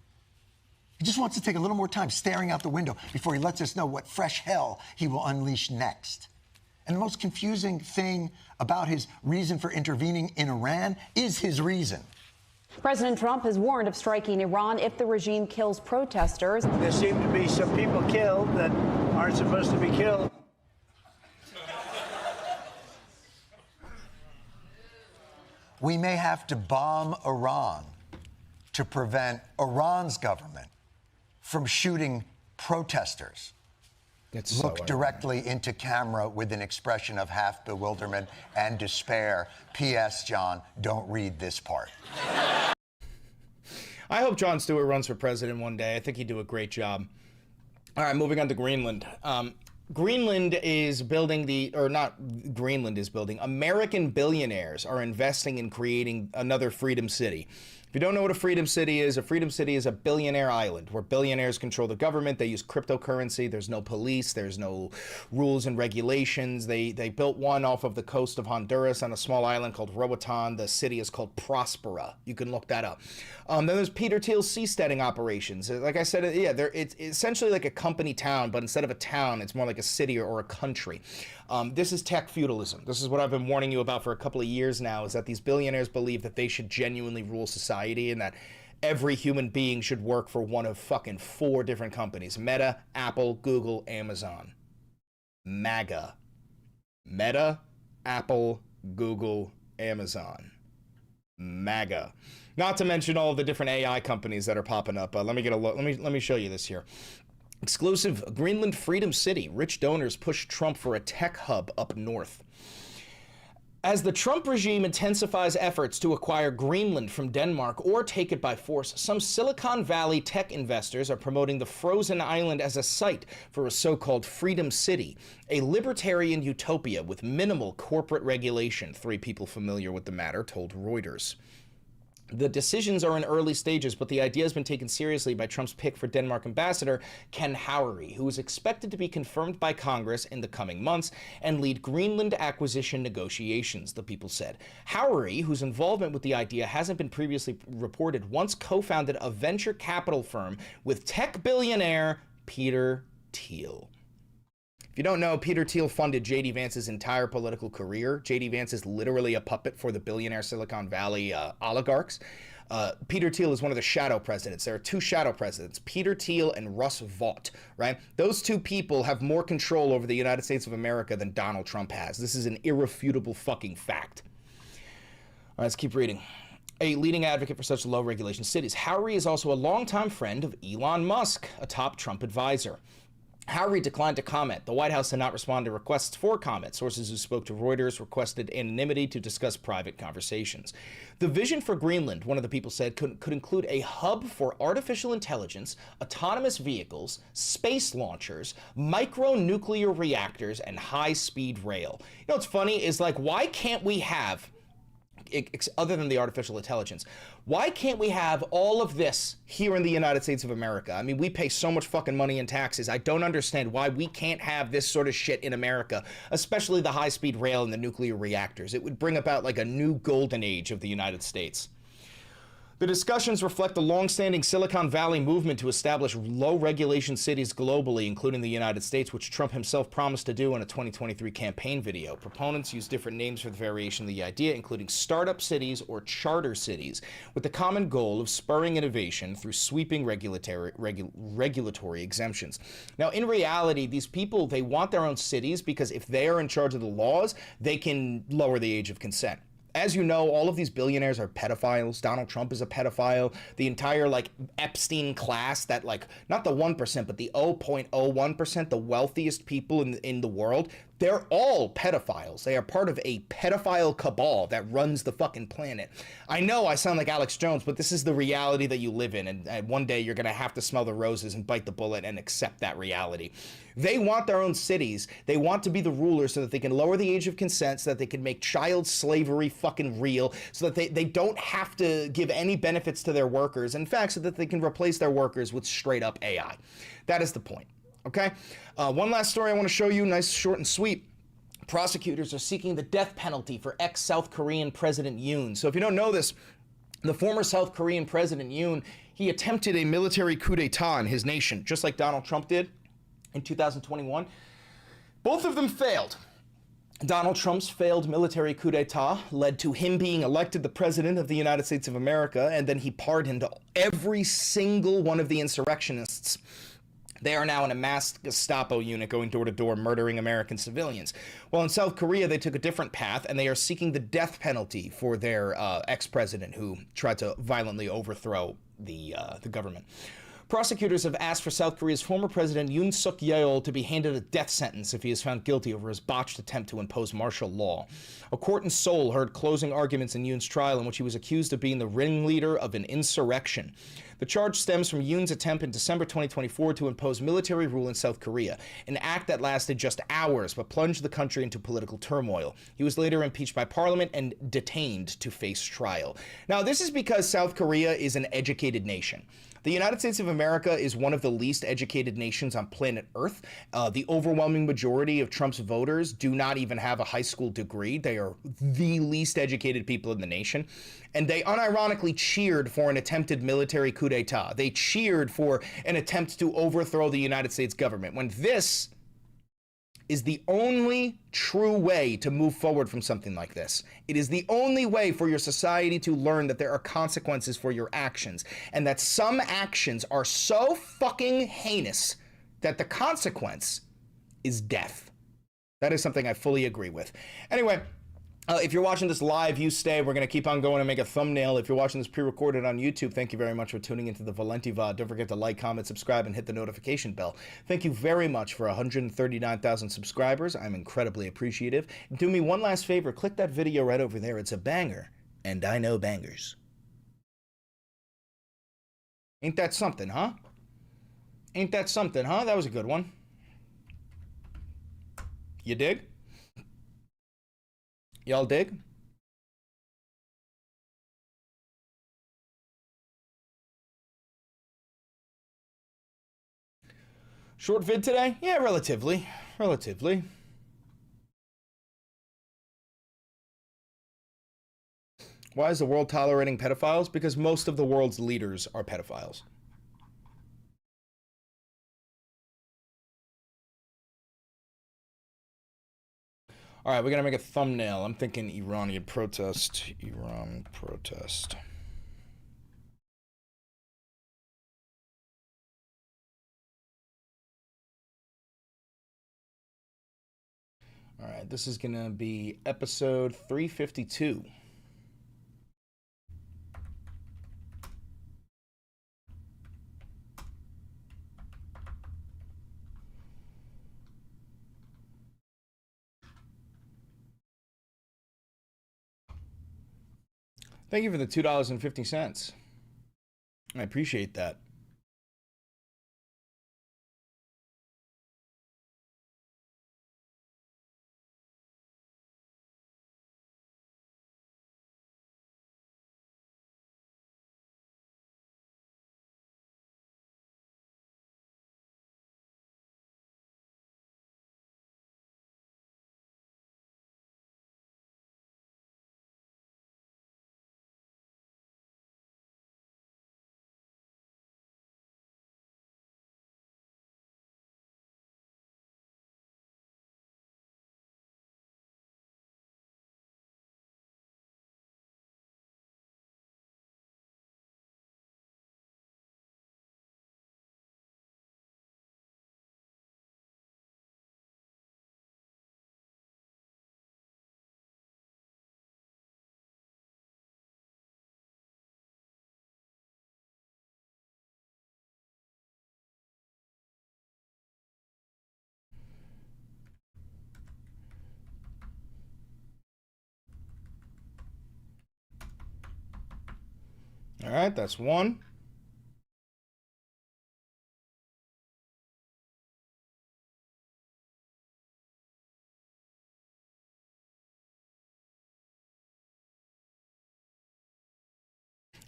He just wants to take a little more time staring out the window before he lets us know what fresh hell he will unleash next. And the most confusing thing about his reason for intervening in Iran is his reason. President Trump has warned of striking Iran if the regime kills protesters. There seem to be some people killed that aren't supposed to be killed. We may have to bomb Iran to prevent Iran's government from shooting protesters. Look directly into camera with an expression of half bewilderment and despair. P.S. John, don't read this part. I hope Jon Stewart runs for president one day. I think he'd do a great job. All right, moving on to Greenland. Greenland is building American billionaires are investing in creating another freedom city. If you don't know what a freedom city is a billionaire island where billionaires control the government. They use cryptocurrency. There's no police. There's no rules and regulations. They built one off of the coast of Honduras on a small island called Roatan. The city is called Prospera. You can look that up. Then there's Peter Thiel's seasteading operations. Like I said, yeah, it's essentially like a company town, but instead of a town, it's more like a city or a country. This is tech feudalism. This is what I've been warning you about for a couple of years now, is that these billionaires believe that they should genuinely rule society and that every human being should work for one of fucking 4 different companies: Meta, Apple, Google, Amazon. MAGA. Meta, Apple, Google, Amazon. MAGA. Not to mention all of the different AI companies that are popping up. Let me get a look. Let me show you this here. Exclusive: Greenland Freedom City. Rich donors push Trump for a tech hub up north. As the Trump regime intensifies efforts to acquire Greenland from Denmark or take it by force, some Silicon Valley tech investors are promoting the frozen island as a site for a so-called Freedom City, a libertarian utopia with minimal corporate regulation, 3 people familiar with the matter told Reuters. The decisions are in early stages, but the idea has been taken seriously by Trump's pick for Denmark ambassador Ken Howery, who is expected to be confirmed by Congress in the coming months and lead Greenland acquisition negotiations, the people said. Howery, whose involvement with the idea hasn't been previously reported, once co-founded a venture capital firm with tech billionaire Peter Thiel. If you don't know, Peter Thiel funded J.D. Vance's entire political career. J.D. Vance is literally a puppet for the billionaire Silicon Valley oligarchs. Peter Thiel is one of the shadow presidents. There are 2 shadow presidents, Peter Thiel and Russ Vought, right? Those 2 people have more control over the United States of America than Donald Trump has. This is an irrefutable fucking fact. All right, let's keep reading. A leading advocate for such low regulation cities. Howery is also a longtime friend of Elon Musk, a top Trump advisor. Howery declined to comment. The White House did not respond to requests for comment. Sources who spoke to Reuters requested anonymity to discuss private conversations. The vision for Greenland, one of the people said, could include a hub for artificial intelligence, autonomous vehicles, space launchers, micro-nuclear reactors, and high-speed rail. You know what's funny is, like, why can't we have, other than the artificial intelligence, why can't we have all of this here in the United States of America? I mean, we pay so much fucking money in taxes. I don't understand why we can't have this sort of shit in America, especially the high-speed rail and the nuclear reactors. It would bring about like a new golden age of the United States. The discussions reflect the long-standing Silicon Valley movement to establish low-regulation cities globally, including the United States, which Trump himself promised to do in a 2023 campaign video. Proponents use different names for the variation of the idea, including startup cities or charter cities, with the common goal of spurring innovation through sweeping regulatory exemptions. Now, in reality, these people, they want their own cities because if they are in charge of the laws, they can lower the age of consent. As you know, all of these billionaires are pedophiles. Donald Trump is a pedophile. The entire, like, Epstein class, that, like, not the 1%, but the 0.01%, the wealthiest people in the world, they're all pedophiles. They are part of a pedophile cabal that runs the fucking planet. I know I sound like Alex Jones, but this is the reality that you live in, and one day you're going to have to smell the roses and bite the bullet and accept that reality. They want their own cities. They want to be the rulers so that they can lower the age of consent, so that they can make child slavery fucking real, so that they don't have to give any benefits to their workers. In fact, so that they can replace their workers with straight up AI. That is the point. Okay? One last story I want to show you, nice, short, and sweet. Prosecutors are seeking the death penalty for ex-South Korean President Yoon. So if you don't know this, the former South Korean President Yoon, he attempted a military coup d'etat in his nation, just like Donald Trump did in 2021. Both of them failed. Donald Trump's failed military coup d'etat led to him being elected the president of the United States of America, and then he pardoned every single one of the insurrectionists. They are now in a masked Gestapo unit going door to door murdering American civilians. Well, in South Korea, they took a different path, and they are seeking the death penalty for their ex-president who tried to violently overthrow the government. Prosecutors have asked for South Korea's former president Yoon Suk-yeol to be handed a death sentence if he is found guilty over his botched attempt to impose martial law. A court in Seoul heard closing arguments in Yoon's trial in which he was accused of being the ringleader of an insurrection. The charge stems from Yoon's attempt in December 2024 to impose military rule in South Korea, an act that lasted just hours but plunged the country into political turmoil. He was later impeached by parliament and detained to face trial. Now, this is because South Korea is an educated nation. The United States of America is one of the least educated nations on planet Earth. The overwhelming majority of Trump's voters do not even have a high school degree. They are the least educated people in the nation. And they unironically cheered for an attempted military coup d'etat. They cheered for an attempt to overthrow the United States government, when this is the only true way to move forward from something like this. It is the only way for your society to learn that there are consequences for your actions, and that some actions are so fucking heinous that the consequence is death. That is something I fully agree with. Anyway, if you're watching this live, you stay. We're going to keep on going and make a thumbnail. If you're watching this pre-recorded on YouTube, thank you very much for tuning into the Valenti VOD. Don't forget to like, comment, subscribe, and hit the notification bell. Thank you very much for 139,000 subscribers. I'm incredibly appreciative. Do me one last favor. Click that video right over there. It's a banger, and I know bangers. Ain't that something, huh? Ain't that something, huh? That was a good one. You dig? Y'all dig? Short vid today? Yeah, relatively. Relatively. Why is the world tolerating pedophiles? Because most of the world's leaders are pedophiles. All right, we're going to make a thumbnail. I'm thinking Iranian protest. Iran protest. All right, this is going to be episode 352. Thank you for the $2.50. I appreciate that. All right, that's one.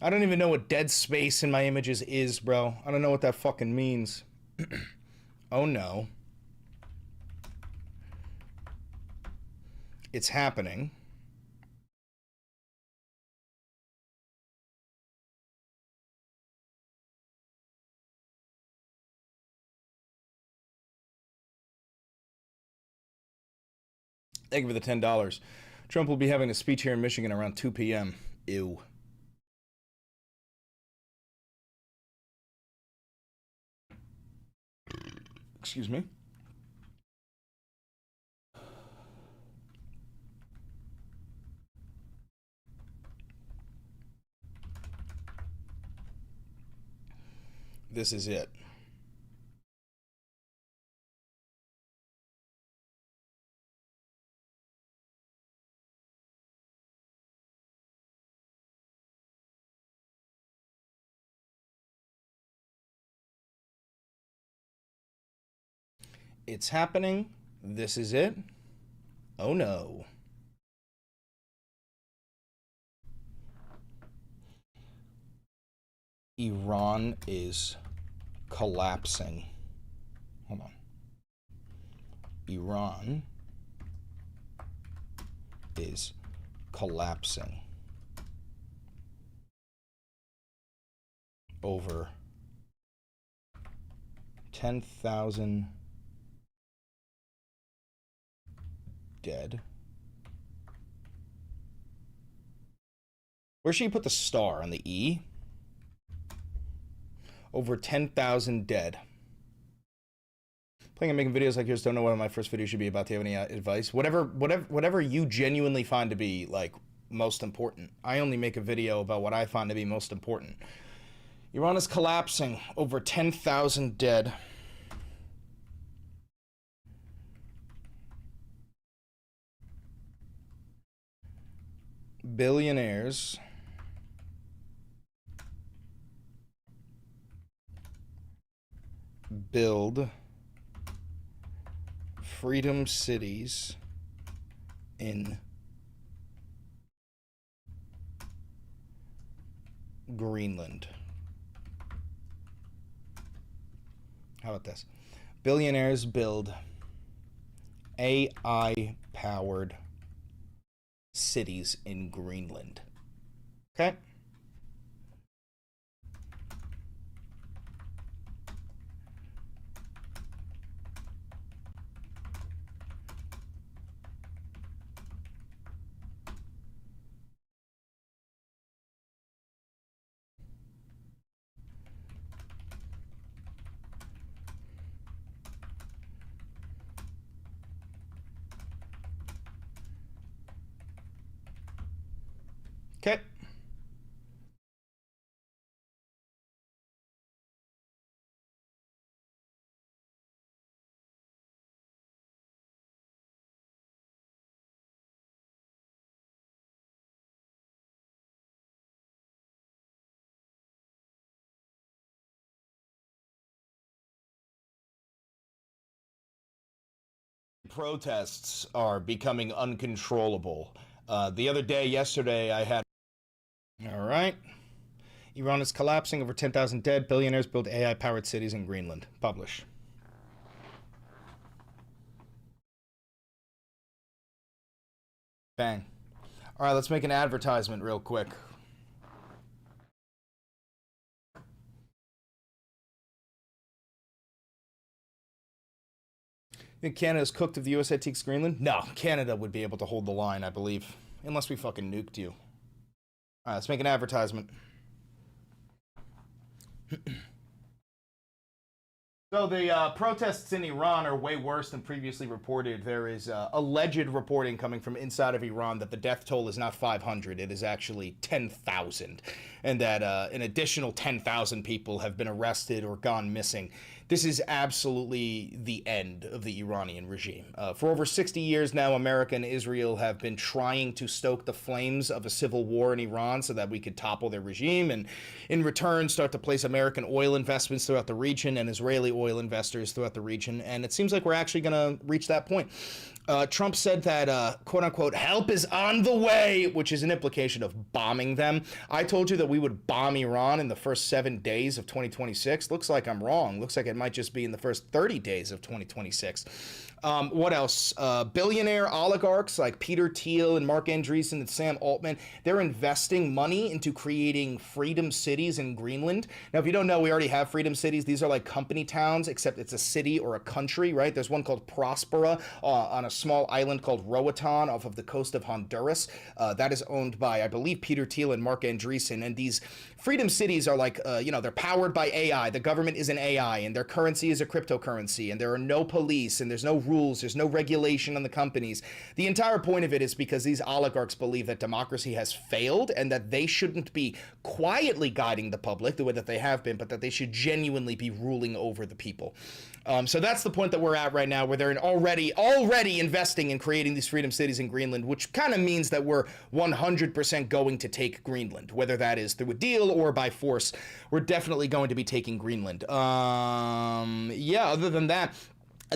I don't even know what dead space in my images is, bro. I don't know what that fucking means. Oh no. It's happening. Thank you for the $10. Trump will be having a speech here in Michigan around 2 p.m. Ew. Excuse me. This is it. It's happening. This is it. Oh no. Iran is collapsing. Hold on. Iran is collapsing over 10,000 dead. Where should you put the star? On the E? Over 10,000 dead. Playing and making videos like yours, don't know what my first video should be about. Do you have any advice? Whatever you genuinely find to be like most important. I only make a video about what I find to be most important. Iran is collapsing. Over 10,000 dead. Billionaires build freedom cities in Greenland. How about this? Billionaires build AI-powered cities in Greenland. Okay? Okay. Protests are becoming uncontrollable. Yesterday, I had... All right. Iran is collapsing. Over 10,000 dead. Billionaires build AI-powered cities in Greenland. Publish. Bang. All right, let's make an advertisement real quick. You think Canada's cooked if the USA takes Greenland? No, Canada would be able to hold the line, I believe. Unless we fucking nuked you. All right, let's make an advertisement. So the protests in Iran are way worse than previously reported. There is alleged reporting coming from inside of Iran that the death toll is not 500, it is actually 10,000. And that an additional 10,000 people have been arrested or gone missing. This is absolutely the end of the Iranian regime. For over 60 years now, America and Israel have been trying to stoke the flames of a civil war in Iran so that we could topple their regime and in return start to place American oil investments throughout the region and Israeli oil investors throughout the region. And it seems like we're actually going to reach that point. Trump said that, quote unquote, help is on the way, which is an implication of bombing them. I told you that we would bomb Iran in the first 7 days of 2026. Looks like I'm wrong. Looks like it might just be in the first 30 days of 2026. What else? Billionaire oligarchs like Peter Thiel and Mark Andreessen and Sam Altman, they're investing money into creating freedom cities in Greenland. Now, if you don't know, we already have freedom cities. These are like company towns, except it's a city or a country, right? There's one called Prospera on a small island called Roatan off of the coast of Honduras. That is owned by, I believe, Peter Thiel and Mark Andreessen. And these freedom cities are like, they're powered by AI. The government is an AI, and their currency is a cryptocurrency, and there are no police, and there's no rules, there's no regulation on the companies. The entire point of it is because these oligarchs believe that democracy has failed and that they shouldn't be quietly guiding the public the way that they have been, but that they should genuinely be ruling over the people. So that's the point that we're at right now, where they're already investing in creating these freedom cities in Greenland, which kind of means that we're 100% going to take Greenland, whether that is through a deal or by force. We're definitely going to be taking Greenland. Other than that,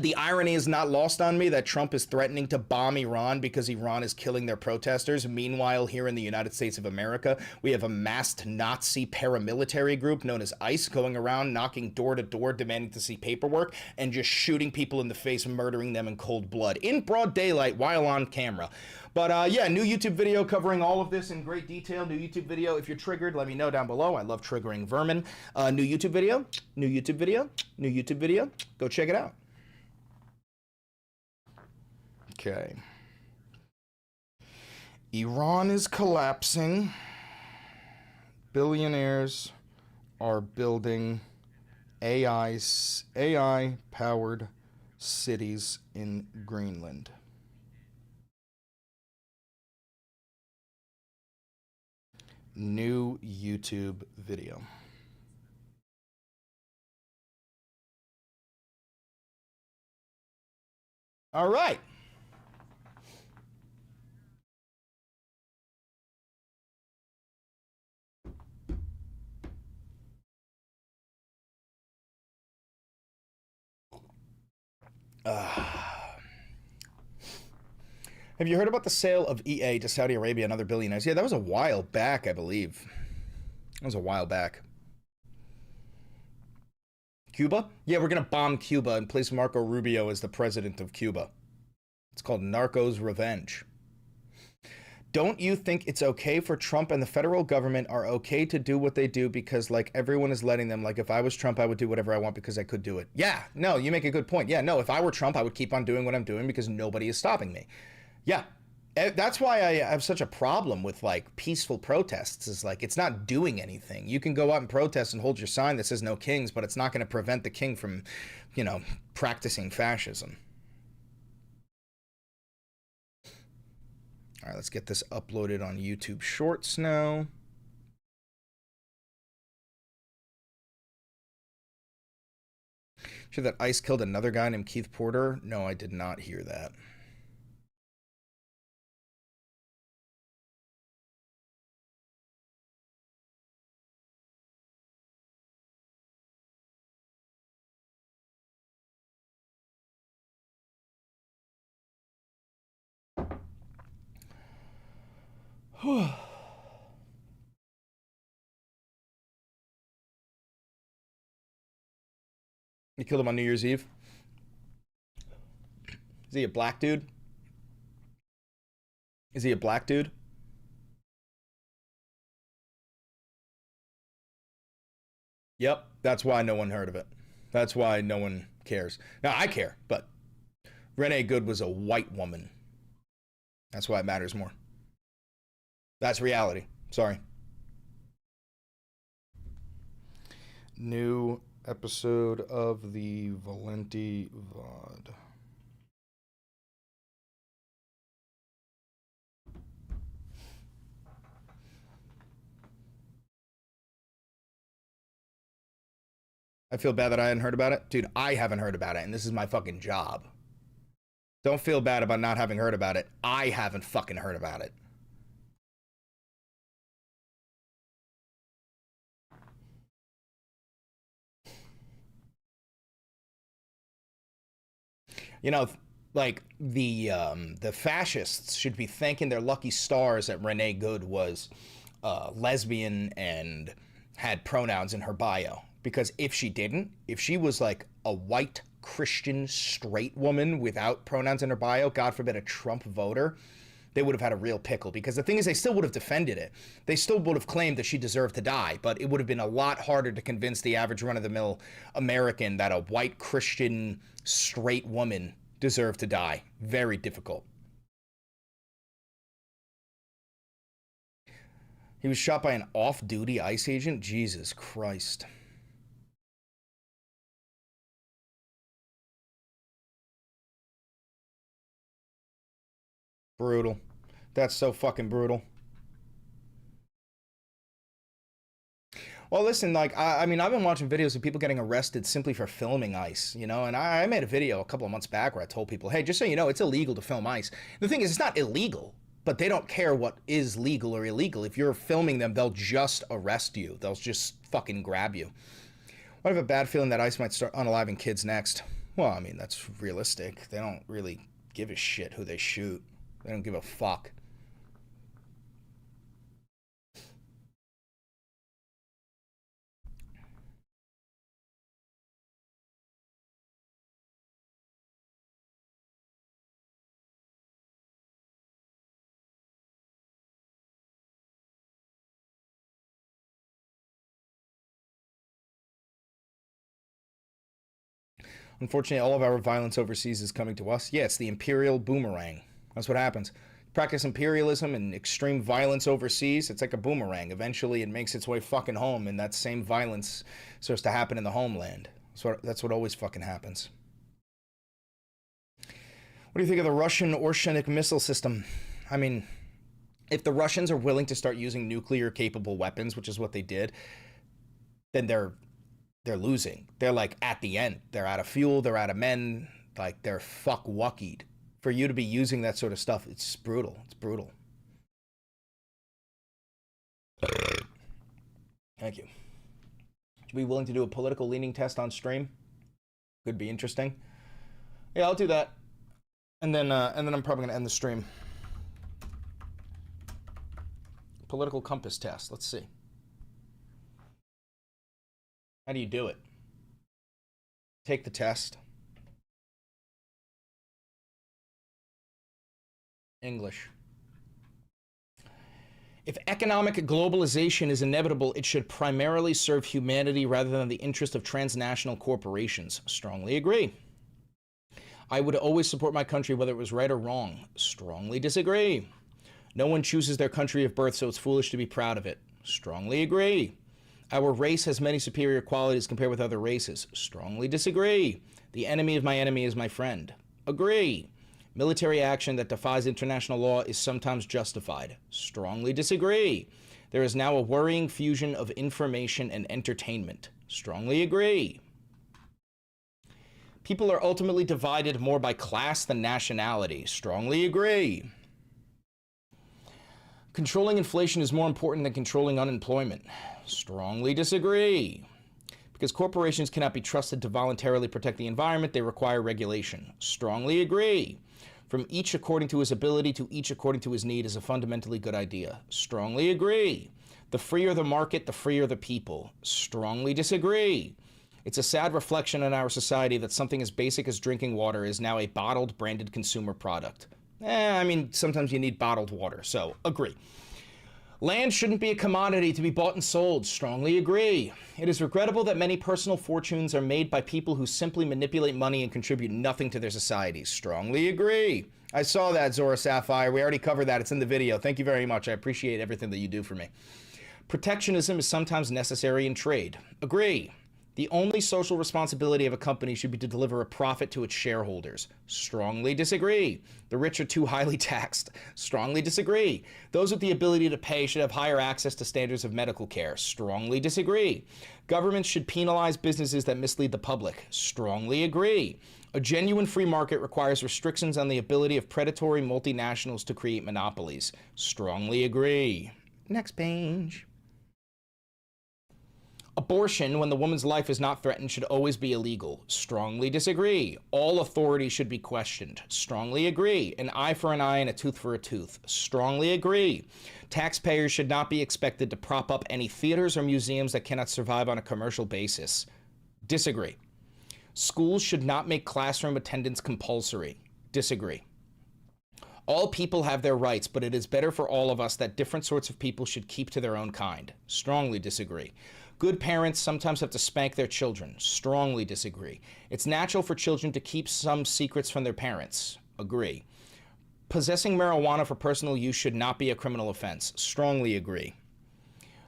The irony is not lost on me that Trump is threatening to bomb Iran because Iran is killing their protesters. Meanwhile, here in the United States of America, we have a masked Nazi paramilitary group known as ICE going around knocking door to door, demanding to see paperwork, and just shooting people in the face, murdering them in cold blood in broad daylight while on camera. But yeah, new YouTube video covering all of this in great detail. New YouTube video. If you're triggered, let me know down below. I love triggering vermin. New YouTube video, new YouTube video, new YouTube video. Go check it out. Okay. Iran is collapsing. Billionaires are building AI-powered cities in Greenland. New YouTube video. All right. Have you heard about the sale of EA to Saudi Arabia and other billionaires? Yeah, that was a while back, I believe. That was a while back. Cuba? Yeah, we're going to bomb Cuba and place Marco Rubio as the president of Cuba. It's called Narcos Revenge. Don't you think it's okay for Trump and the federal government are okay to do what they do because, like, everyone is letting them? Like, if I was Trump, I would do whatever I want because I could do it. Yeah, no, you make a good point. Yeah, no, if I were Trump, I would keep on doing what I'm doing because nobody is stopping me. Yeah, that's why I have such a problem with, like, peaceful protests. Is like, it's not doing anything. You can go out and protest and hold your sign that says no kings, but it's not going to prevent the king from, you know, practicing fascism. All right, let's get this uploaded on YouTube Shorts now. Sure that ICE killed another guy named Keith Porter? No, I did not hear that. You killed him on New Year's Eve? Is he a black dude? Is he a black dude? Yep, that's why no one heard of it. That's why no one cares. Now, I care, but Renee Good was a white woman. That's why it matters more. That's reality. Sorry. New episode of the Valenti VOD. I feel bad that I hadn't heard about it. Dude, I haven't heard about it, and this is my fucking job. Don't feel bad about not having heard about it. I haven't fucking heard about it. You know, like, the fascists should be thanking their lucky stars that Renee Good was lesbian and had pronouns in her bio. Because if she didn't, if she was like a white Christian straight woman without pronouns in her bio, God forbid a Trump voter, they would have had a real pickle. Because the thing is, they still would have defended it. They still would have claimed that she deserved to die, but it would have been a lot harder to convince the average run-of-the-mill American that a white Christian straight woman deserved to die. Very difficult. He was shot by an off-duty ICE agent? Jesus Christ. Brutal. That's so fucking brutal. Well, listen, like, I mean, I've been watching videos of people getting arrested simply for filming ICE, you know, and I made a video a couple of months back where I told people, hey, just so you know, it's illegal to film ICE. The thing is, it's not illegal, but they don't care what is legal or illegal. If you're filming them, they'll just arrest you. They'll just fucking grab you. I have a bad feeling that ICE might start unaliving kids next. Well, I mean, that's realistic. They don't really give a shit who they shoot. They don't give a fuck. Unfortunately, all of our violence overseas is coming to us. Yeah, it's the imperial boomerang. That's what happens. Practice imperialism and extreme violence overseas, it's like a boomerang. Eventually, it makes its way fucking home, and that same violence starts to happen in the homeland. That's what always fucking happens. What do you think of the Russian Orshenik missile system? I mean, if the Russians are willing to start using nuclear-capable weapons, which is what they did, then they're losing. They're like at the end. They're out of fuel. They're out of men. Like they're fuck-wuckied. For you to be using that sort of stuff, it's brutal. It's brutal. Thank you. Would you be willing to do a political leaning test on stream? Could be interesting. Yeah, I'll do that. And then I'm probably gonna end the stream. Political compass test. Let's see. How do you do it? Take the test. English. If economic globalization is inevitable, it should primarily serve humanity rather than the interest of transnational corporations. Strongly agree. I would always support my country whether it was right or wrong. Strongly disagree. No one chooses their country of birth, so it's foolish to be proud of it. Strongly agree. Our race has many superior qualities compared with other races. Strongly disagree. The enemy of my enemy is my friend. Agree. Military action that defies international law is sometimes justified. Strongly disagree. There is now a worrying fusion of information and entertainment. Strongly agree. People are ultimately divided more by class than nationality. Strongly agree. Controlling inflation is more important than controlling unemployment. Strongly disagree. Because corporations cannot be trusted to voluntarily protect the environment, they require regulation. Strongly agree. From each according to his ability to each according to his need is a fundamentally good idea. Strongly agree. The freer the market, the freer the people. Strongly disagree. It's a sad reflection on our society that something as basic as drinking water is now a bottled, branded consumer product. I mean, sometimes you need bottled water, so agree. Land shouldn't be a commodity to be bought and sold. Strongly agree. It is regrettable that many personal fortunes are made by people who simply manipulate money and contribute nothing to their societies. Strongly agree. I saw that, Zora Sapphire. We already covered that. It's in the video. Thank you very much. I appreciate everything that you do for me. Protectionism is sometimes necessary in trade. Agree. The only social responsibility of a company should be to deliver a profit to its shareholders. Strongly disagree. The rich are too highly taxed. Strongly disagree. Those with the ability to pay should have higher access to standards of medical care. Strongly disagree. Governments should penalize businesses that mislead the public. Strongly agree. A genuine free market requires restrictions on the ability of predatory multinationals to create monopolies. Strongly agree. Next page. Abortion, when the woman's life is not threatened, should always be illegal. Strongly disagree. All authority should be questioned. Strongly agree. An eye for an eye and a tooth for a tooth. Strongly agree. Taxpayers should not be expected to prop up any theaters or museums that cannot survive on a commercial basis. Disagree. Schools should not make classroom attendance compulsory. Disagree. All people have their rights, but it is better for all of us that different sorts of people should keep to their own kind. Strongly disagree. Good parents sometimes have to spank their children. Strongly disagree. It's natural for children to keep some secrets from their parents. Agree. Possessing marijuana for personal use should not be a criminal offense. Strongly agree.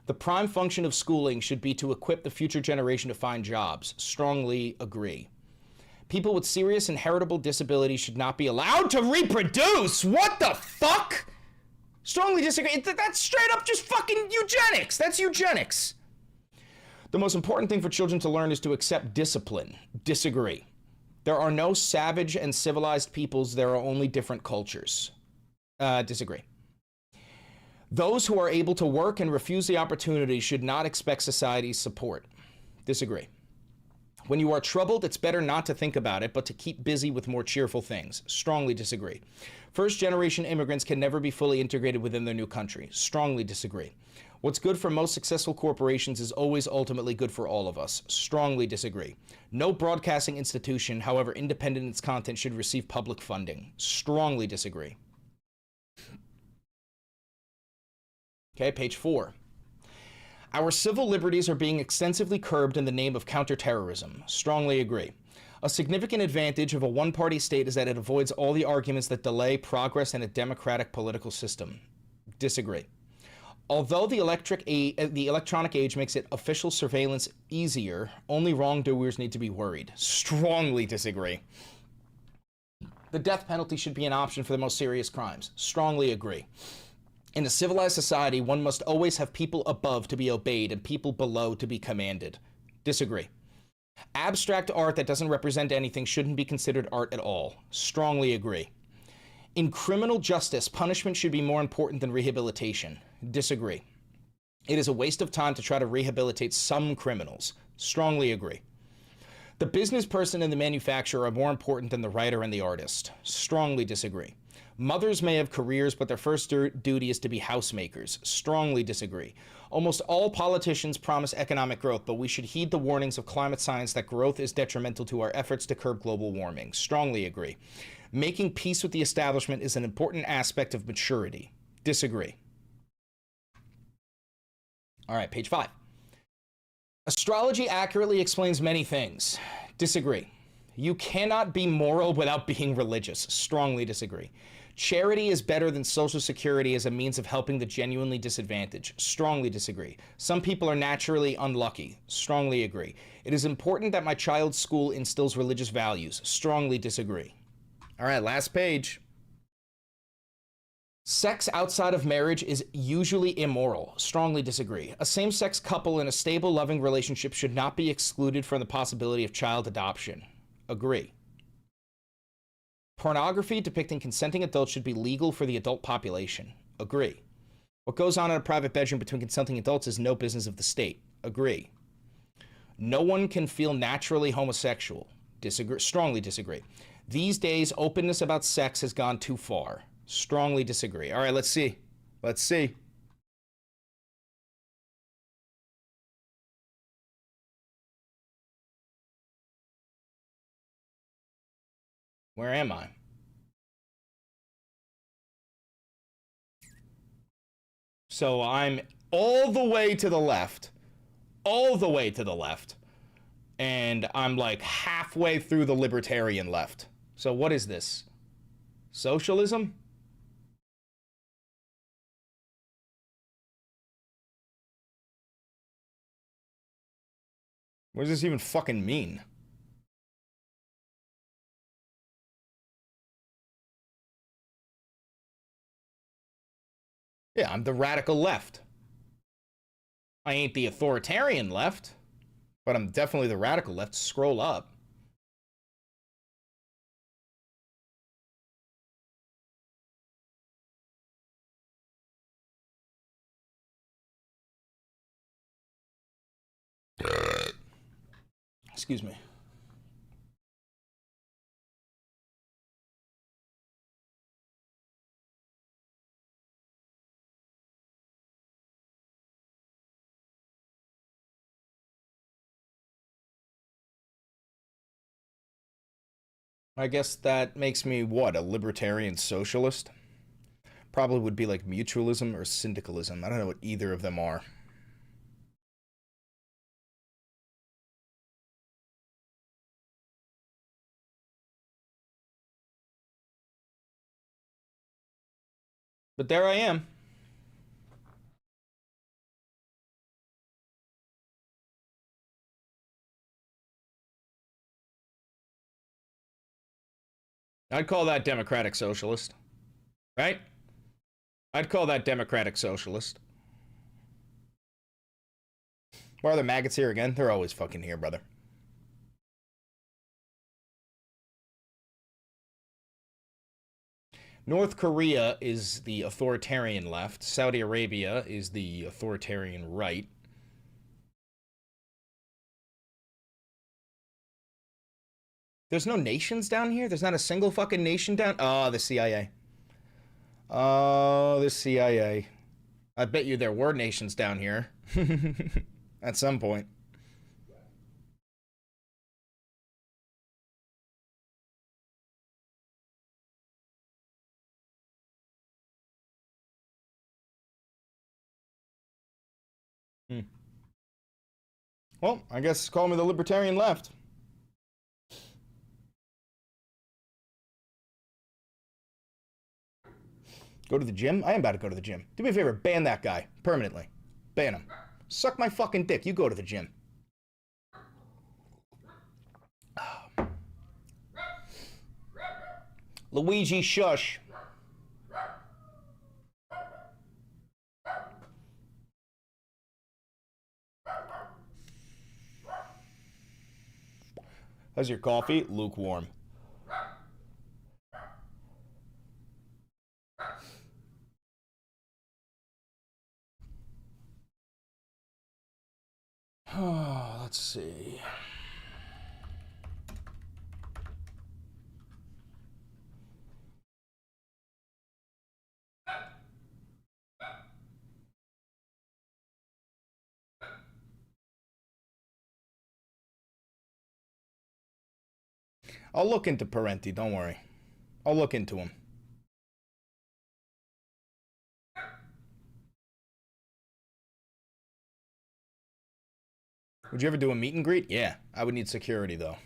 The prime function of schooling should be to equip the future generation to find jobs. Strongly agree. People with serious inheritable disabilities should not be allowed to reproduce. What the fuck? Strongly disagree. That's straight up just fucking eugenics. That's eugenics. The most important thing for children to learn is to accept discipline. Disagree. There are no savage and civilized peoples. There are only different cultures. Disagree. Those who are able to work and refuse the opportunity should not expect society's support. Disagree. When you are troubled, it's better not to think about it, but to keep busy with more cheerful things. Strongly disagree. First-generation immigrants can never be fully integrated within their new country. Strongly disagree. What's good for most successful corporations is always ultimately good for all of us. Strongly disagree. No broadcasting institution, however independent in its content, should receive public funding. Strongly disagree. Okay, page 4. Our civil liberties are being extensively curbed in the name of counterterrorism. Strongly agree. A significant advantage of a one-party state is that it avoids all the arguments that delay progress in a democratic political system. Disagree. Although the electronic age makes it official surveillance easier, only wrongdoers need to be worried. Strongly disagree. The death penalty should be an option for the most serious crimes. Strongly agree. In a civilized society, one must always have people above to be obeyed and people below to be commanded. Disagree. Abstract art that doesn't represent anything shouldn't be considered art at all. Strongly agree. In criminal justice, punishment should be more important than rehabilitation. Disagree. It is a waste of time to try to rehabilitate some criminals. Strongly agree. The business person and the manufacturer are more important than the writer and the artist. Strongly disagree. Mothers may have careers, but their first duty is to be housemakers. Strongly disagree. Almost all politicians promise economic growth, but we should heed the warnings of climate science that growth is detrimental to our efforts to curb global warming. Strongly agree. Making peace with the establishment is an important aspect of maturity. Disagree. All right, page 5. Astrology accurately explains many things. Disagree. You cannot be moral without being religious. Strongly disagree. Charity is better than Social Security as a means of helping the genuinely disadvantaged. Strongly disagree. Some people are naturally unlucky. Strongly agree. It is important that my child's school instills religious values. Strongly disagree. All right, last page. Sex outside of marriage is usually immoral. Strongly disagree. A same-sex couple in a stable, loving relationship should not be excluded from the possibility of child adoption. Agree. Pornography depicting consenting adults should be legal for the adult population. Agree. What goes on in a private bedroom between consenting adults is no business of the state. Agree. No one can feel naturally homosexual. Disagree. Strongly disagree. These days, openness about sex has gone too far. Strongly disagree. All right, let's see. Let's see. Where am I? So I'm all the way to the left. All the way to the left. And I'm like halfway through the libertarian left. So what is this? Socialism? What does this even fucking mean? Yeah, I'm the radical left. I ain't the authoritarian left, but I'm definitely the radical left. Scroll up. Excuse me. I guess that makes me, what, a libertarian socialist? Probably would be like mutualism or syndicalism. I don't know what either of them are. But there I am. I'd call that democratic socialist. Right? I'd call that democratic socialist. Why are the maggots here again? They're always fucking here, brother. North Korea is the authoritarian left. Saudi Arabia is the authoritarian right. There's no nations down here? There's not a single fucking nation down? Oh, the CIA. Oh, the CIA. I bet you there were nations down here. At some point. Well, I guess call me the libertarian left. Go to the gym? I am about to go to the gym. Do me a favor, ban that guy. Permanently. Ban him. Suck my fucking dick. You go to the gym. Luigi, shush. How's your coffee? Lukewarm. Let's see. I'll look into Parenti, don't worry. I'll look into him. Would you ever do a meet and greet? Yeah, I would need security, though.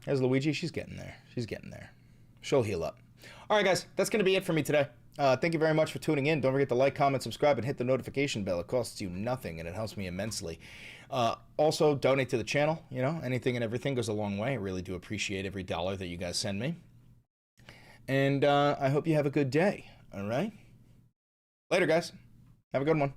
There's Luigi. She's getting there. She's getting there. She'll heal up. All right, guys. That's going to be it for me today. Thank you very much for tuning in. Don't forget to like, comment, subscribe, and hit the notification bell. It costs you nothing, and it helps me immensely. Also, donate to the channel. You know, anything and everything goes a long way. I really do appreciate every dollar that you guys send me. And I hope you have a good day. All right? Later, guys. Have a good one.